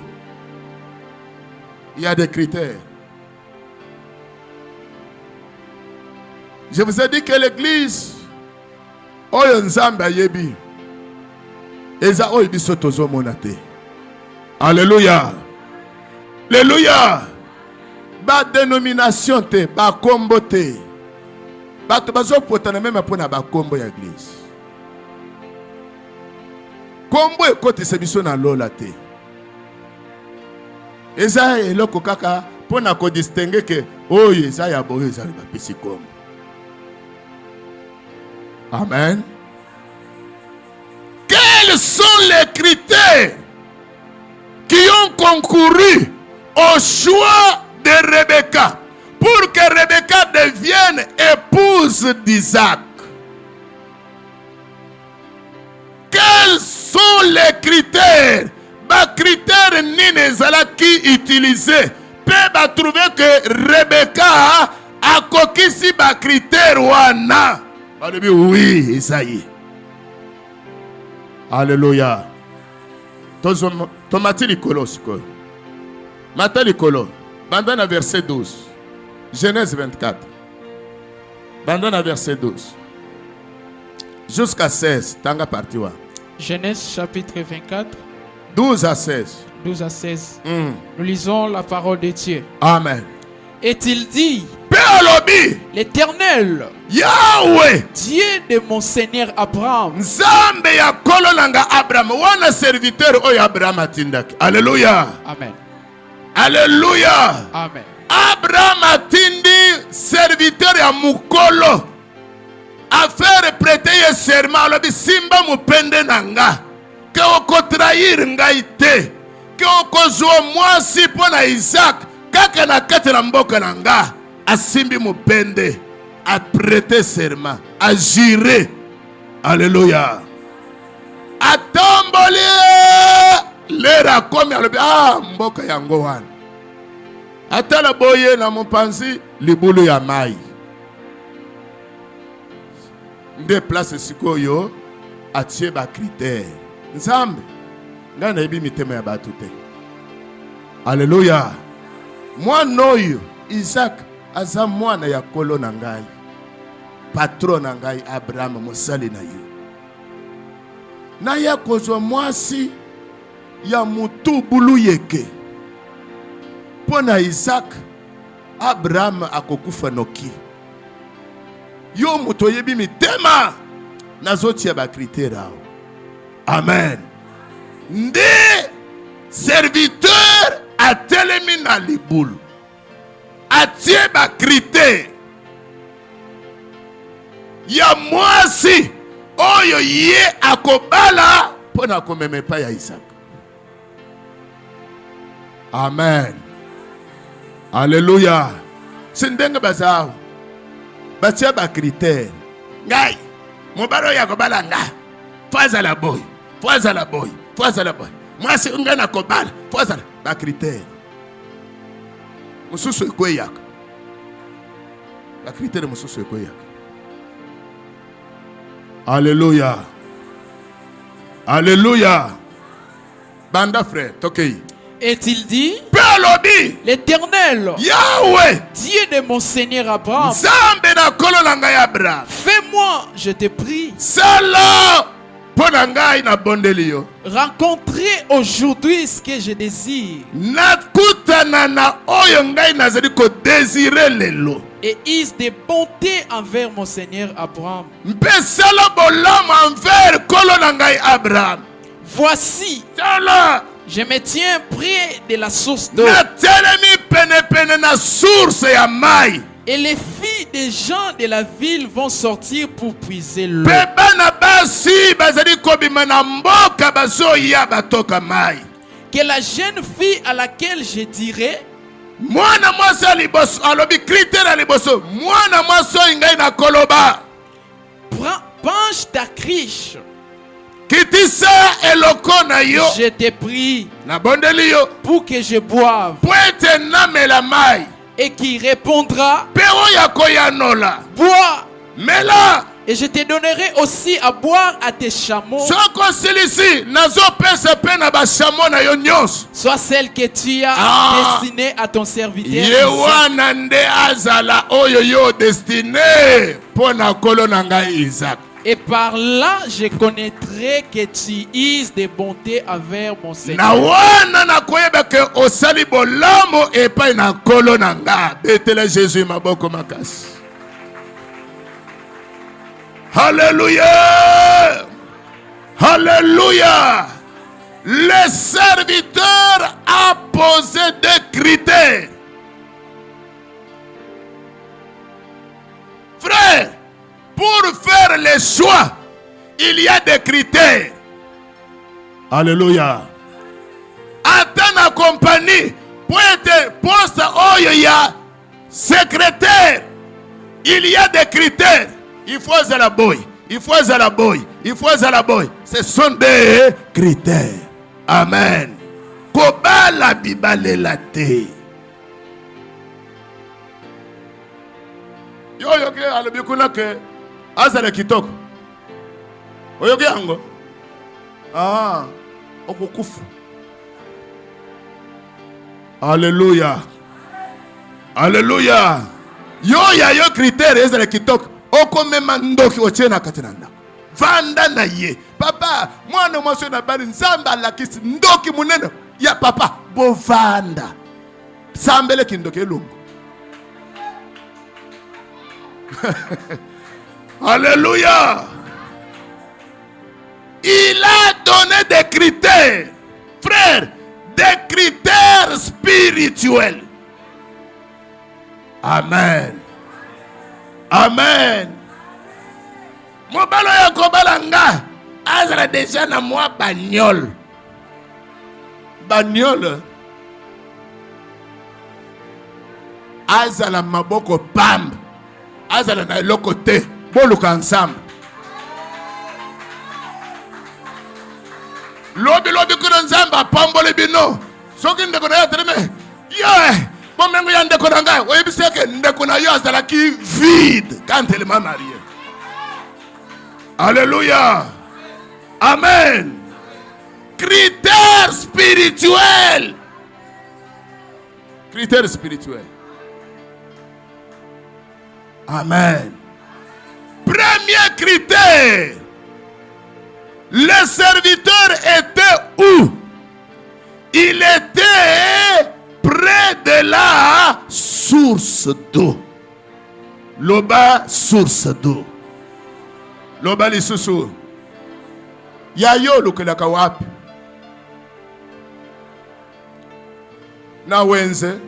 Il y a des critères. Je vous ai dit que l'église, oyo nzambe ayebi, eza oyo biso tozomona te. Alléluia. Alléluia. Ba dénomination te, ba kombo te. Bato bazopotana même pona ba kombo ya église. Kombo ekotisa biso na lola te. Eza eloko kaka pona ko distinguer que oyo eza ya boyo eza ba pesi kombo. Amen. Quels sont les critères qui ont concouru au choix de Rebecca pour que Rebecca devienne épouse d'Isaac? Quels sont les critères? Les critères nini zalaki utilisés peut trouver que Rebecca a kokisi ba critères wana. Oui, ça y est. Alléluia. Tomati likolo siko. Mata likolo. Bandana verset 12. Genèse 24. Bandana verset 12. Jusqu'à 16. Tanga parti wa. Genèse chapitre 24. 12 à 16. 12 à 16. Nous lisons la parole de Dieu. Amen. Est-il dit, l'Éternel, Yahweh, Dieu de mon Seigneur Abraham, Nzambe ya kolo nanga Abraham, wana serviteur oyo Abraham atindaki. Alléluia. Amen. Alléluia. Amen. Abraham atindi serviteur ya mukolo a faire prêter ye serment alobi simba mupende nanga ke okotrahir ngai te ke okozwa mwasi mpo na Isaac kaka na kati na mboka nanga. Asimbi mupende, a prêté serment, a juré. Alléluia. A tombo lera komi alobi mboka yango wana atala boye na mopanzi libulu ya mai nde place sikoyo atie ba critère nzambe nga na yebi mitema ya bato te. Alléluia. Mwana oyo Isaac aza mwana ya kolo na ngai, patron na ngai Abraham mosali na yo. Na ya kozwa mwasi ya mutu bulu yeke pona Isaac Abraham akokufa noki. Yo muto yebi mitema nazotia ba critère. Amen. Nde serviteur atelemi na libulu atie ba critère ya mwasi oyo ye akobala pona komeme pa ya Isaac. Amen. Alléluia. Sindenge bazao batia ba critère ngai mobalo ya kobala nga faza la boy faza la boy faza la boy mwasi nga na kobala faza ba critère mususu ekweyaka ba critère mususu ekweyaka. Alléluia. Alléluia. Banda frère tokei. Est-il dit, l'Éternel, Yahweh, Dieu de mon Seigneur Abraham, fais-moi, je te prie, rencontrer aujourd'hui ce que je désire, et is de bonté envers mon Seigneur Abraham. Voici, je me tiens près de la source d'eau. Et les filles des gens de la ville vont sortir pour puiser l'eau. Que la jeune fille à laquelle je dirai, penche ta criche. Je te prie pour que je boive. Et qui répondra, bois. Et je te donnerai aussi à boire à tes chameaux. Soit celle que tu as destinée à ton serviteur. Isaac. Et par là, je connaîtrai que tu is de bonté envers mon Seigneur. Alléluia. Alléluia. Le serviteur a posé des critères. Frère, pour faire le choix, il y a des critères. Alléluia. Attends la compagnie pour être poste où il y a secrétaire. Il y a des critères. Il faut la boy. Il faut la boy. Il faut la boy. Ce sont des critères. Amen. Kobala bibale la te. Yo ke alebikuna ke azale kitoko. Oyoge yango. Okukufu. Alléluia. Alléluia. Yo critère ezale kitoko. Okomema ndoki ochena katinanda. Vanda na ye. Papa, mwana mwasyo na bari nzamba lakisi ndoki munene ya papa bovanda. Sambele kindoki elungu. Alléluia. Il a donné des critères, frère, des critères spirituels. Amen. Amen. Mobalo ya kobalanga azala déjà na moi bagnole. Bagnole azala maboko pam. Azala na eloko te. Boluka ensemble. Lobi kuna nzamba pambole bino. Soki ndeko na yatreme. Yeah. Bon mengo ya ndeko na ngai. Oyebiseke ndeko na yo azalaki vide quand elle m'a marié. Alléluia. Amen. Critères spirituels. Critères spirituels. Amen. Premier critère. Le serviteur était où? Il était près de la source d'eau. Loba source d'eau. Loba lisusu. Yayo lukelaka wapi? Na wenze.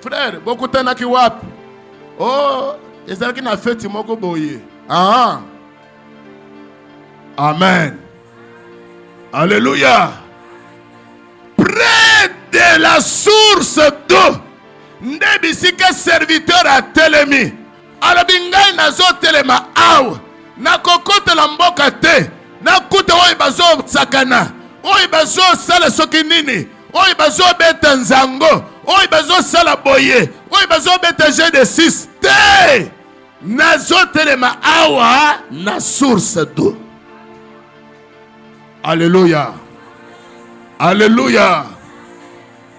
Frère, beaucoup de gens wapi? Oh, ezalaki na fête moko boye. Ah. Amen. Alléluia. Près de la source d'eau. Ndebisika serviteur a telemi. Alabingai nazo telema aw. Na kokote la mboka te. Na kute oyi bazo sakana. Oyi bazo sala soki nini. Oyi bazo beta nzango. Oyi bazo sala boye. Oyi bazo beta jeu de 6 te. Nazo telema awa na source d'eau. Alléluia. Alléluia.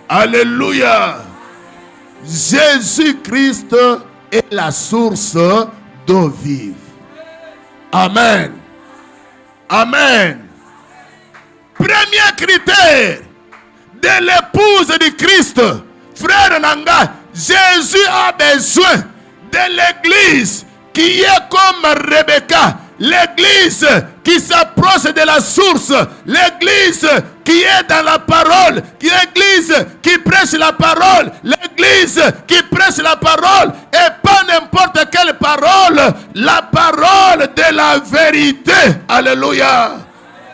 Alléluia. Jésus-Christ est la source d'eau vive. Amen. Amen. Premier critère de l'épouse du Christ. Frère Nanga, Jésus a besoin de l'église qui est comme Rebecca. L'église qui s'approche de la source, l'église qui est dans la parole, l'église qui prêche la parole, l'église qui prêche la parole, et pas n'importe quelle parole, la parole de la vérité. Alléluia.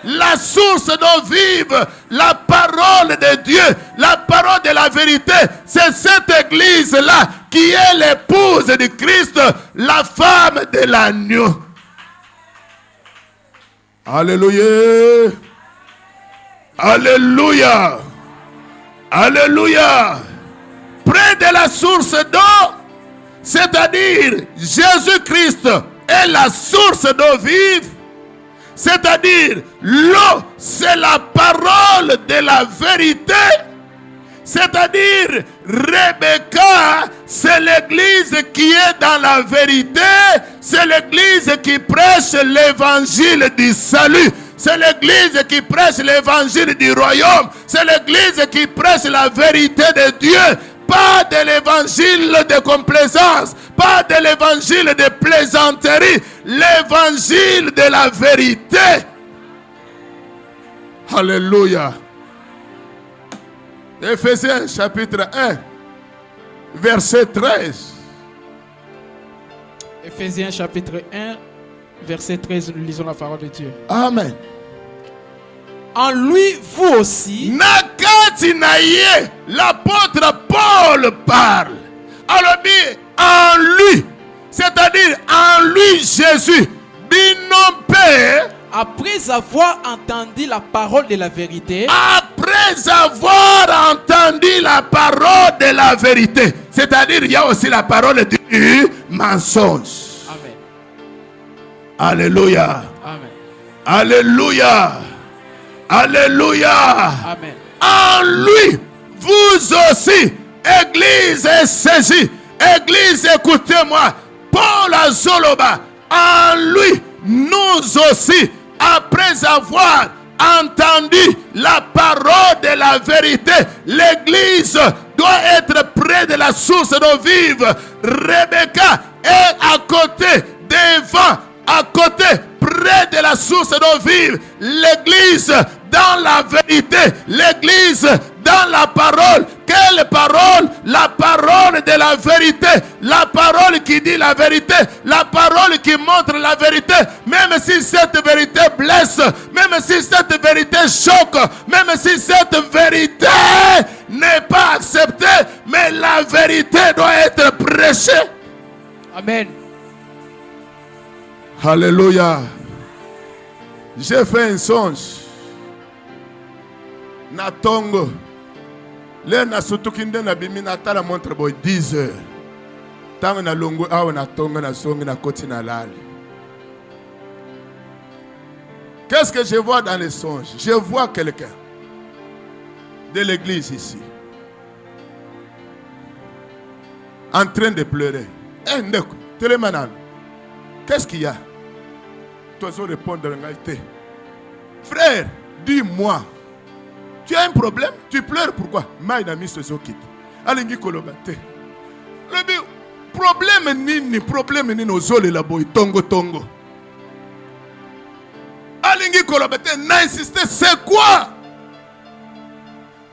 La source d'eau vive, la parole de Dieu, la parole de la vérité, c'est cette église-là qui est l'épouse de Christ, la femme de l'agneau. Alléluia. Alléluia. Alléluia. Près de la source d'eau, c'est-à-dire Jésus-Christ est la source d'eau vive, c'est-à-dire l'eau, c'est la parole de la vérité, c'est-à-dire Rebecca, c'est l'église qui est dans la vérité, c'est l'église qui prêche l'évangile du salut, c'est l'église qui prêche l'évangile du royaume, c'est l'église qui prêche la vérité de Dieu, pas de l'évangile de complaisance, pas de l'évangile de plaisanterie, l'évangile de la vérité. Alléluia. Éphésiens chapitre 1, verset 13. Éphésiens chapitre 1, verset 13, nous lisons la parole de Dieu. Amen. En lui, vous aussi. Nakati naye, l'apôtre Paul parle. Alors, en lui, c'est-à-dire en lui Jésus, binompe. Après avoir entendu la parole de la vérité. Après avoir entendu la parole de la vérité. C'est-à-dire, il y a aussi la parole du mensonge. Amen. Alléluia. Amen. Alléluia. Alléluia. Amen. En lui, vous aussi, Église est saisie. Église, écoutez-moi. Paul Azoloba, en lui, nous aussi, après avoir entendu la parole de la vérité, l'Église doit être près de la source d'eau vive. Rebecca est à côté, devant, à côté, près de la source d'eau vive. L'Église dans la vérité, l'Église dans la parole. Quelle parole? La parole de la vérité, la parole qui dit la vérité, la parole qui montre la vérité, même si cette vérité blesse, même si cette vérité choque, même si cette vérité n'est pas acceptée, mais la vérité doit être prêchée. Amen. Alléluia. J'ai fait un songe. Na tongo. Le na sutukinde na bimi na tala montre boy 10 heures. Tango na longo awa na tongo na songi na koti na lali. Qu'est-ce que je vois dans les songes? Je vois quelqu'un de l'église ici en train de pleurer. Eh, Ndeko, Télémanan, qu'est-ce qu'il y a? Toi, tu réponds de l'engagement. Frère, dis-moi, tu as un problème? Tu pleures pourquoi? Maïna mis ce quitte. Alingi kolobate. Le problème nini ozole la boy tongo tongo. Alingi kolobate na insister, c'est quoi?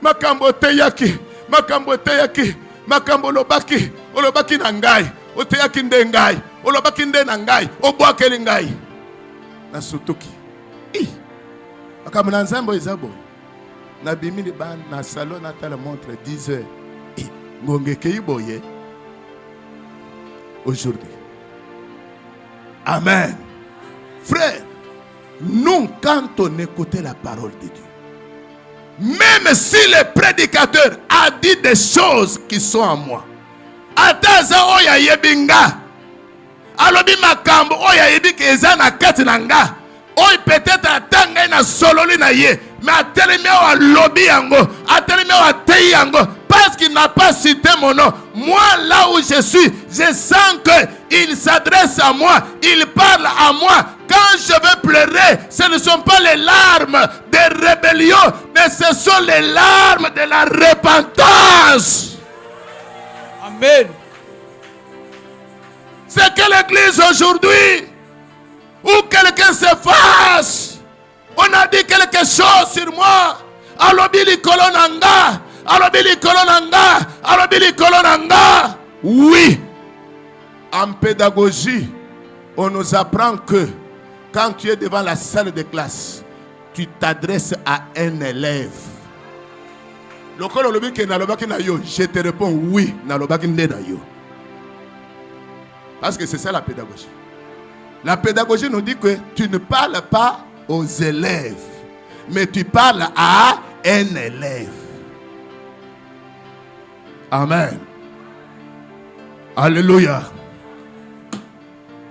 Makambo teyaki, makambo teyaki, makambo lobaki, olobaki na ngai, oteyaki nde ngai, olobaki nde na ngai, obwakeli ngai. Na sutuki. Makambo na nzambo ezabo. Na bimini ban na salon na tala montre 10 heures. Ngonge keiboye. Aujourd'hui. Amen. Frère, nous quand on écoutait la parole de Dieu, même si le prédicateur a dit des choses qui sont en moi, ataza oya yebinga, alobi makambo oya yebi ke eza na kati na nga, oy peut-être atanga na sololi na ye, mais atelemi o lobi yango, atelemi o atei yango, parce qu'il n'a pas cité mon nom. Moi, là où je suis, je sens qu'il s'adresse à moi, il parle à moi. Quand je vais pleurer, ce ne sont pas les larmes de rébellion, mais ce sont les larmes de la repentance. Amen. C'est que l'église aujourd'hui, où quelqu'un se fâche, on a dit quelque chose sur moi, alobili kolonanga, alobili kolonanga, alobili kolonanga. Oui, en pédagogie, on nous apprend que quand tu es devant la salle de classe, tu t'adresses à un élève. Je te réponds oui. Parce que c'est ça la pédagogie. La pédagogie nous dit que tu ne parles pas aux élèves, mais tu parles à un élève. Amen. Alléluia.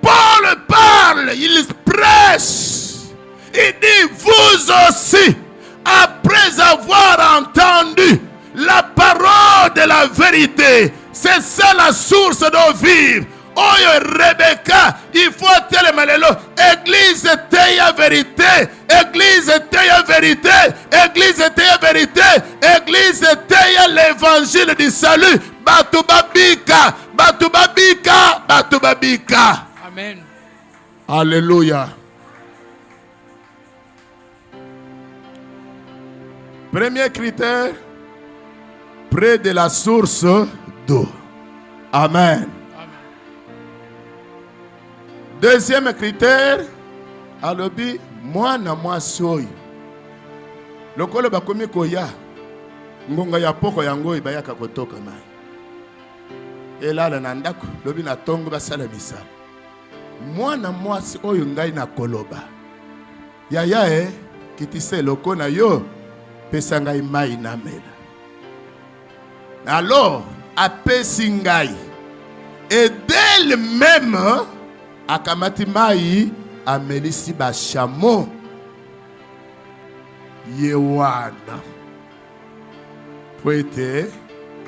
Paul parle, il prêche. Il dit, vous aussi, après avoir entendu la parole de la vérité, c'est ça la source d'eau vive. Oh Rebecca, il faut tellement église teya vérité, église teya vérité, église teya vérité, église teya l'évangile du salut. Batubabika, batubabika, batubabika. Amen. Alléluia. Premier critère, près de la source d'eau. Amen. Deuxième critère, alobi mwana mwasi oyo lokolo bakomi koya ngonga ya poko yango ibayaka kotoka mai elala na ndako lobi na tongo basala misala mwana mwasi oyo ngai na koloba yaya kitise loko na yo pesa ngai mai na mela alors apesi ngai et d'elle-même akamati mai amelisi ba chameau yewana poete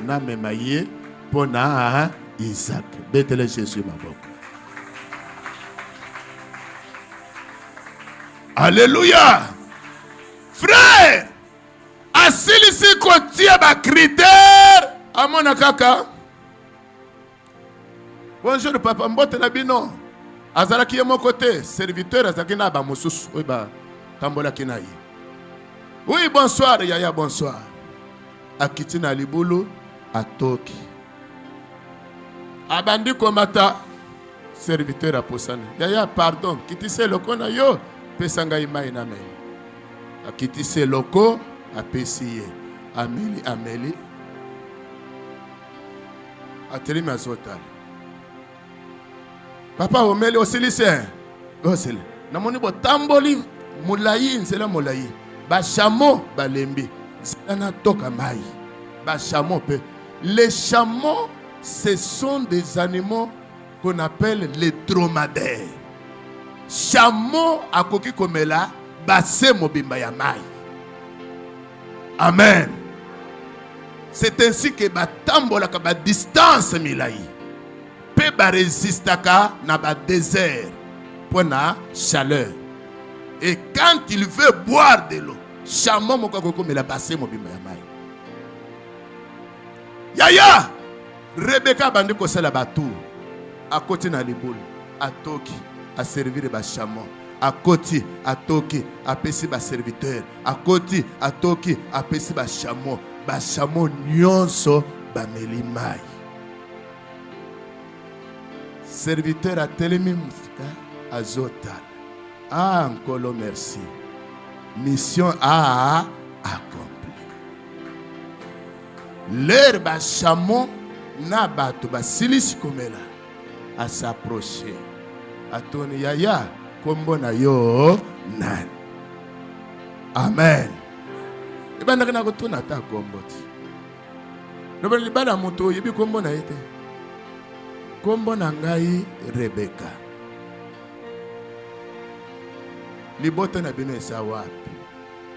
na memaye pona Isaac betele Jésus maboko. Alléluia. Frère, asilisi kotia ba critère amona kaka. Bonjour papa mbote na bino. Azalaki ye mon côté, serviteur azalaki na ba mosusu oy ba tambola kinayi. Oui, bonsoir yaya, bonsoir. Akiti na libulu atoki. Abandi komata serviteur aposane. Yaya pardon, kitise loko na yo pesanga imai na men. Akitise loko apesiye. Ameli ameli. Aterimi azotali. Papa omeli osilise. Osile. Namoni bo tamboli Moulayi, nzela moulayi. Bachamo, balembi. Zana toka mai. Bachamo pe. Les chameaux, ce sont des animaux qu'on appelle les dromadaires. Chameau akoki komela, basse mobimba ya mai. Amen. C'est ainsi que batambola ka ba distance milai. Pe ba resistaka na ba désert pour na chaleur. Et quand il veut boire de l'eau, chameau moko komela basse mobimba ya mai. Yaya Rebecca bandi ko sala batu a côté na liboule a toki a servir ba chameau a côté a toki a pesi ba serviteur a côté a toki a pesi ba chameau nyonso ba meli mai. Serviteur a telemi musika azota. Ah encore merci. Mission a accompli. L'air ba chameau na bato ba silisi komela a s'approcher. Atoni yaya kombo na yo nan. Amen. Ibanda kana kutuna ta kombo ti. Loba libala moto yibi kombo na yete. Kombo na ngai Rebecca. Libota na bino esa wapi.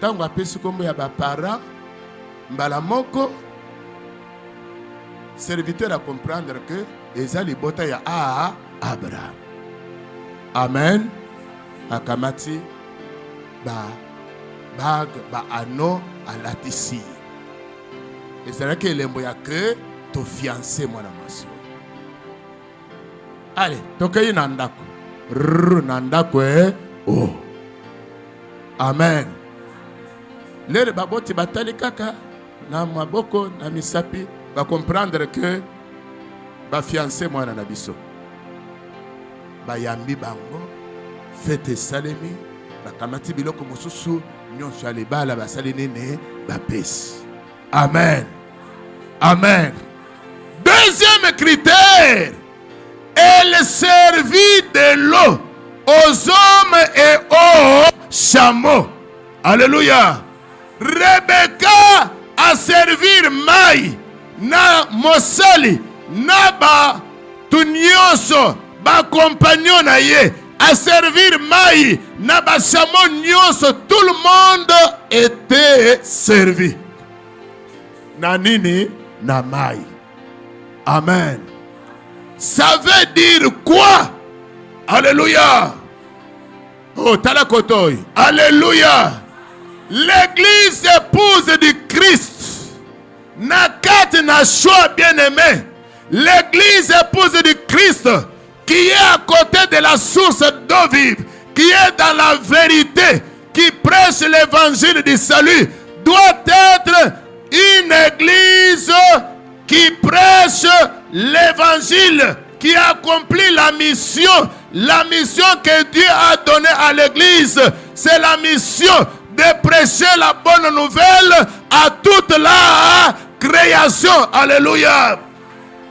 Tango apesi kombo ya ba para mbala moko serviteur à comprendre que eza libota ya Abraham. Amen. Akamati ba bag ba ano alatisi. Ezala ke lembo ya que to fiancé mwana mwasi. Allez, tokeyi na ndako. Na ndako oh. Amen. Lere baboti batali kaka na maboko na misapi va comprendre que ba fiancé mwana na biso. Ba yambi bango fete salemi ba kamati biloko mosusu nyonso alebala ba salinene ba pesi. Amen. Amen. Deuxième critère, elle servit de l'eau aux hommes et aux chameaux. Alléluia. Rebecca a servi mai na mosali na ba tunyoso ba compagnon na ye a servir mai na ba chameau nyonso. Tout le monde était servi na nini na mai. Amen. Ça veut dire quoi? Alléluia. Oh talakotoy. Alléluia. L'église épouse du Christ n'a qu'à na choix bien-aimé. L'église épouse du Christ qui est à côté de la source d'eau vive, qui est dans la vérité, qui prêche l'évangile du salut, doit être une église qui prêche l'évangile, qui accomplit la mission que Dieu a donnée à l'église. C'est la mission de prêcher la bonne nouvelle à toute la création. Alléluia.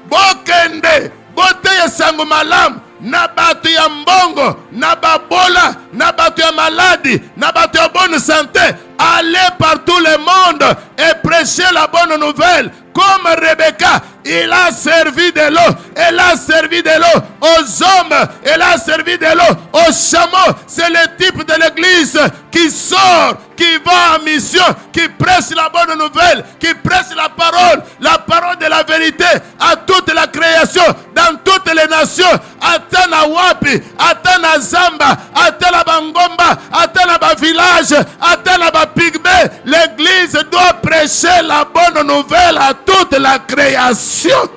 Bokende, bote sango malam, na batu ya mbongo, na babola, na batu ya maladi, na batu ya bonne santé. Allez par tout le monde et prêcher la bonne nouvelle. Comme Rebecca, il a servi de l'eau. Elle a servi de l'eau aux hommes. Elle a servi de l'eau aux chameaux. C'est le type de l'église qui sort, qui va en mission, qui prêche la bonne nouvelle, qui prêche la parole de la vérité à toute la création, dans toutes les nations. Atana Wapi, Atana Zamba, Atana Bangomba, Atana Ba village, Atana Ba Pygmée. L'église doit prêcher la bonne nouvelle à toute la création.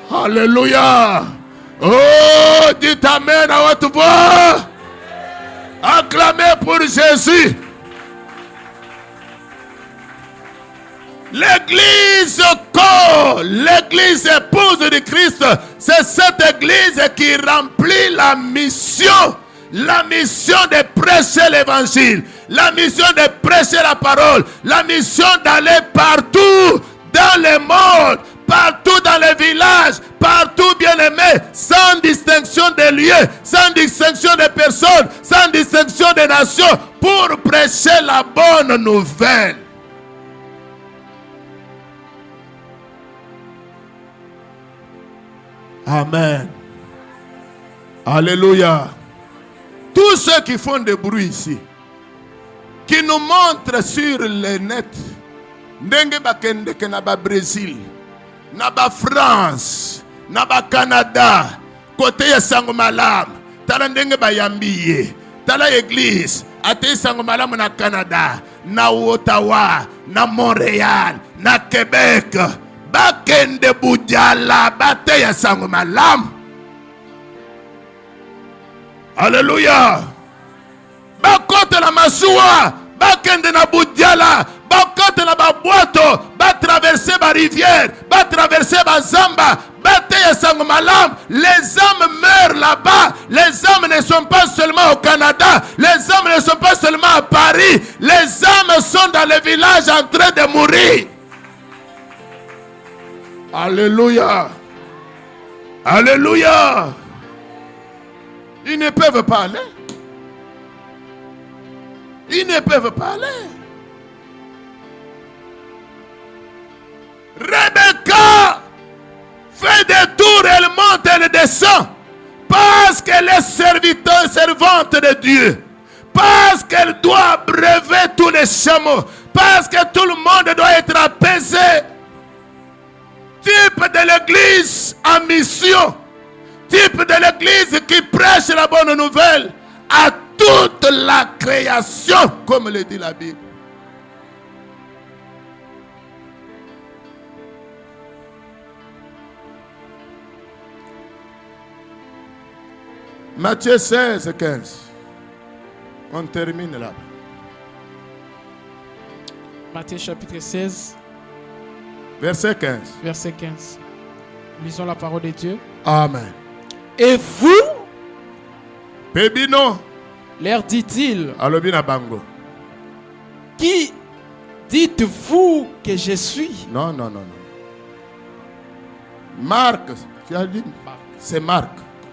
Alléluia. Oh, dites amen à votre voix. Acclamez pour Jésus. L'église corps, l'église épouse de Christ, c'est cette église qui remplit la mission de prêcher l'évangile, la mission de prêcher la parole, la mission d'aller partout dans le monde, partout dans les villages, partout bien-aimés, sans distinction de lieux, sans distinction de personnes, sans distinction de nations, pour prêcher la bonne nouvelle. Amen. Alléluia. Tous ceux qui font des bruits ici, qui nous montrent sur le net, ndenge bakendeke na ba Brésil, na ba France, na ba Canada, côté ya sango malamu, tala ndenge bayambiye, tala église, ate sango malamu na Canada, na Ottawa, na Montréal, na Québec, bakende bujala, bate ya sango malamu. Alléluia. Bakote la masuwa, bakende na bujala, bakote na baboato, ba traverser ba rivière, ba traverser ba zamba, bate ya sango malam. Les âmes meurent là-bas. Les âmes ne sont pas seulement au Canada, les âmes ne sont pas seulement à Paris, les âmes sont dans les villages en train de mourir. Alléluia. Alléluia. Ils ne peuvent pas aller. Ils ne peuvent pas aller. Rebecca fait des tours, elle monte, elle descend. Parce qu'elle est servante de Dieu. Parce qu'elle doit abreuver tous les chameaux. Parce que tout le monde doit être apaisé. Type de l'église en mission. Type de l'église qui prêche la bonne nouvelle à toute la création, comme le dit la Bible. Matthieu 16, 15. On termine là. Matthieu chapitre 16. Verset 15. Verset 15. Lisons la parole de Dieu. Amen. Et vous, Pébino, leur dit-il, Alobina Bango. Qui dites-vous que je suis? Non. Marc, tu as dit? C'est Marc.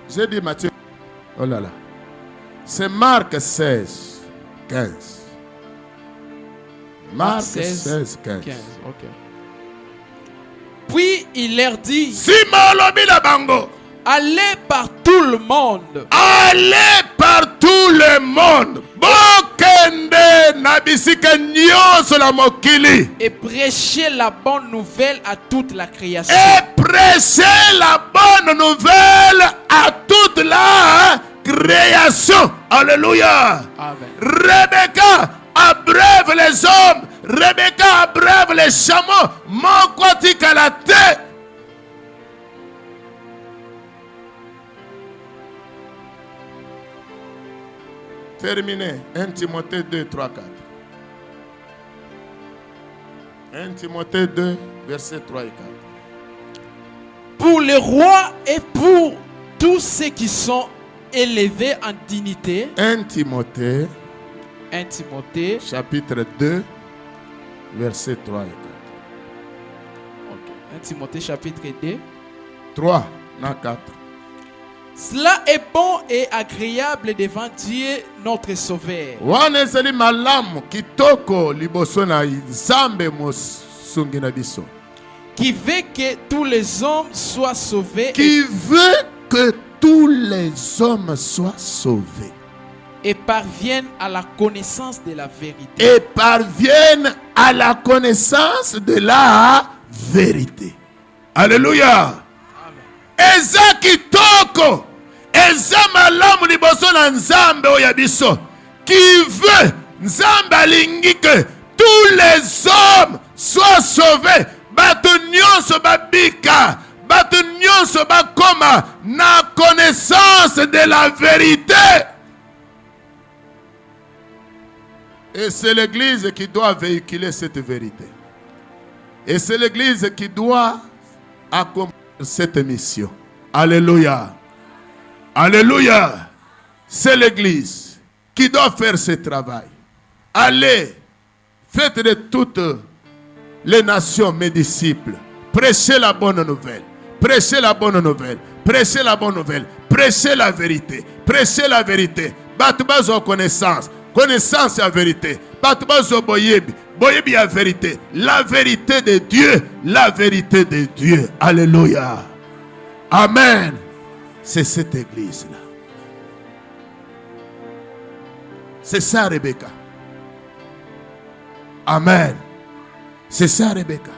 J'ai dit Matthieu. Oh là là. C'est Marc 16, 15. Marc 16, 15. Okay. Puis il leur dit, Simon Lobina Bango. Allez par tout le monde. Allez par tout le monde. Bokende nabisika nyonso la mokili. Et prêchez la bonne nouvelle à toute la création. Et prêchez la bonne nouvelle à toute la création. Alléluia. Amen. Rebecca abreuve les hommes. Rebecca abreuve les chameaux. Mon quatika la tête. Terminé. 1 Timothée 2, 3, 4. 1 Timothée 2, versets 3 et 4. Pour les rois et pour tous ceux qui sont élevés en dignité. 1 Timothée, chapitre 2, versets 3 et 4. Okay. 1 Timothée chapitre 2. 3, non 4. Cela est bon et agréable devant Dieu notre Sauveur. Wanezeli malamu kitoko liboso na Nzambe mosungi na biso. Qui veut que tous les hommes soient sauvés. Qui veut que tous les hommes soient sauvés. Et parviennent à la connaissance de la vérité. Et parviennent à la connaissance de la vérité. Alléluia. Eza kitoko. Eza malamu liboso na Nzambe oya biso. Qui veut Nzambe alingi que tous les hommes soient sauvés. Bato nyonso babika. Bato nyonso bakoma na connaissance de la vérité. Et c'est l'église qui doit véhiculer cette vérité. Et c'est l'église qui doit accomplir cette mission. Alléluia. Alléluia. C'est l'église qui doit faire ce travail. Allez, faites de toutes les nations mes disciples. Prêchez la bonne nouvelle. Prêchez la bonne nouvelle. Prêchez la bonne nouvelle. Prêchez la vérité. Prêchez la vérité. Batubazo connaissance. Connaissance à vérité. Batubazo boyebi. Boyebi à vérité. La vérité de Dieu. La vérité de Dieu. Alléluia. Amen. C'est cette église-là. C'est ça, Rebecca. Amen. C'est ça, Rebecca.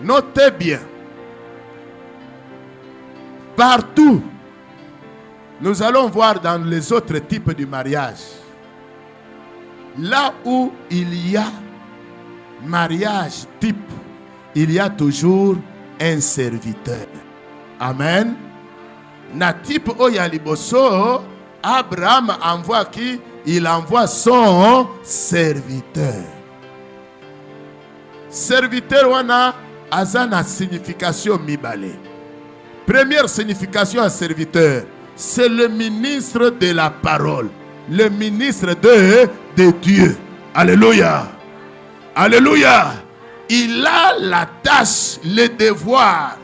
Notez bien. Partout, nous allons voir dans les autres types de mariage. Là où il y a mariage type, il y a toujours un serviteur. Amen. Na type oyaliboso, Abraham envoie qui? Il envoie son serviteur. Serviteur wana azana signification mibale. Première signification à serviteur, c'est le ministre de la parole, le ministre de Dieu. Alléluia. Alléluia. Il a la tâche, le devoir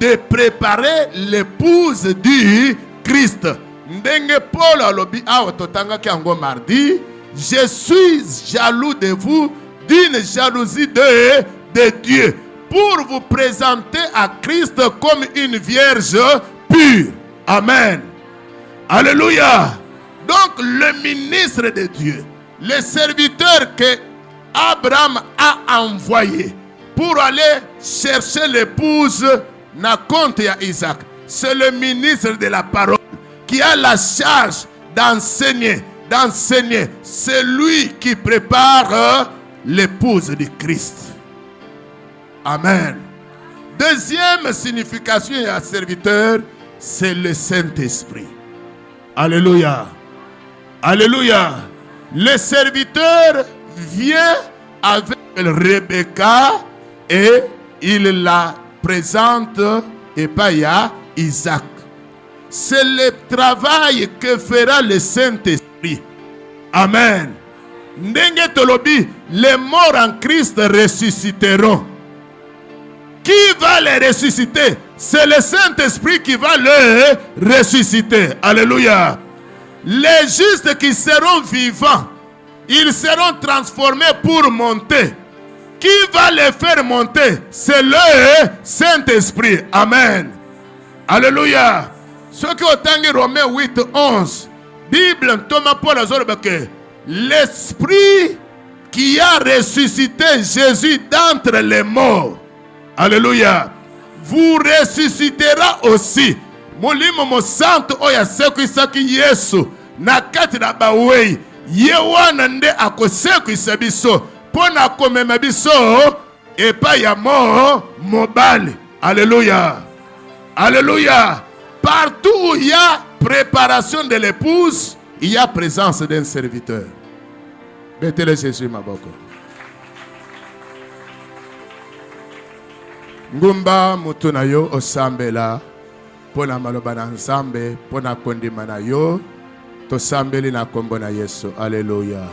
de préparer l'épouse du Christ. Ndenge Paul alobi awa totanga ki ango mardi, je suis jaloux de vous d'une jalousie de Dieu, pour vous présenter à Christ comme une vierge pure. Amen. Alléluia. Donc le ministre de Dieu, le serviteur que Abraham a envoyé pour aller chercher l'épouse na compte à Isaac, c'est le ministre de la parole qui a la charge d'enseigner. C'est lui qui prépare l'épouse de Christ. Amen. Deuxième signification à serviteur, c'est le Saint-Esprit. Alléluia. Alléluia. Le serviteur vient avec Rebecca et il la présente et pas à Isaac. C'est le travail que fera le Saint-Esprit. Amen. Ndenge tolobi, les morts en Christ ressusciteront. Qui va les ressusciter? C'est le Saint-Esprit qui va les ressusciter. Alléluia. Les justes qui seront vivants, ils seront transformés pour monter. Qui va les faire monter? C'est le Saint-Esprit. Amen. Alléluia. Ce qui est au Romains 8, 11. Bible, Thomas Paul Azorobake. L'Esprit qui a ressuscité Jésus d'entre les morts. Alléluia. Vous ressuscitera aussi. Molimo mo santo oya seku isaki Yesu. Nakati na bawei. Yewana nde akoseku isabiso. Pona komema biso. Epa ya mobile. Alléluia. Alléluia. Partout où il y a préparation de l'épouse, il y a présence d'un serviteur. Mettez-le Jésus ma boko. Ngumba mutuna yo osambela pona maloba na nzambe pona kondima na yo tosambeli na kombo na Yesu. Alléluia.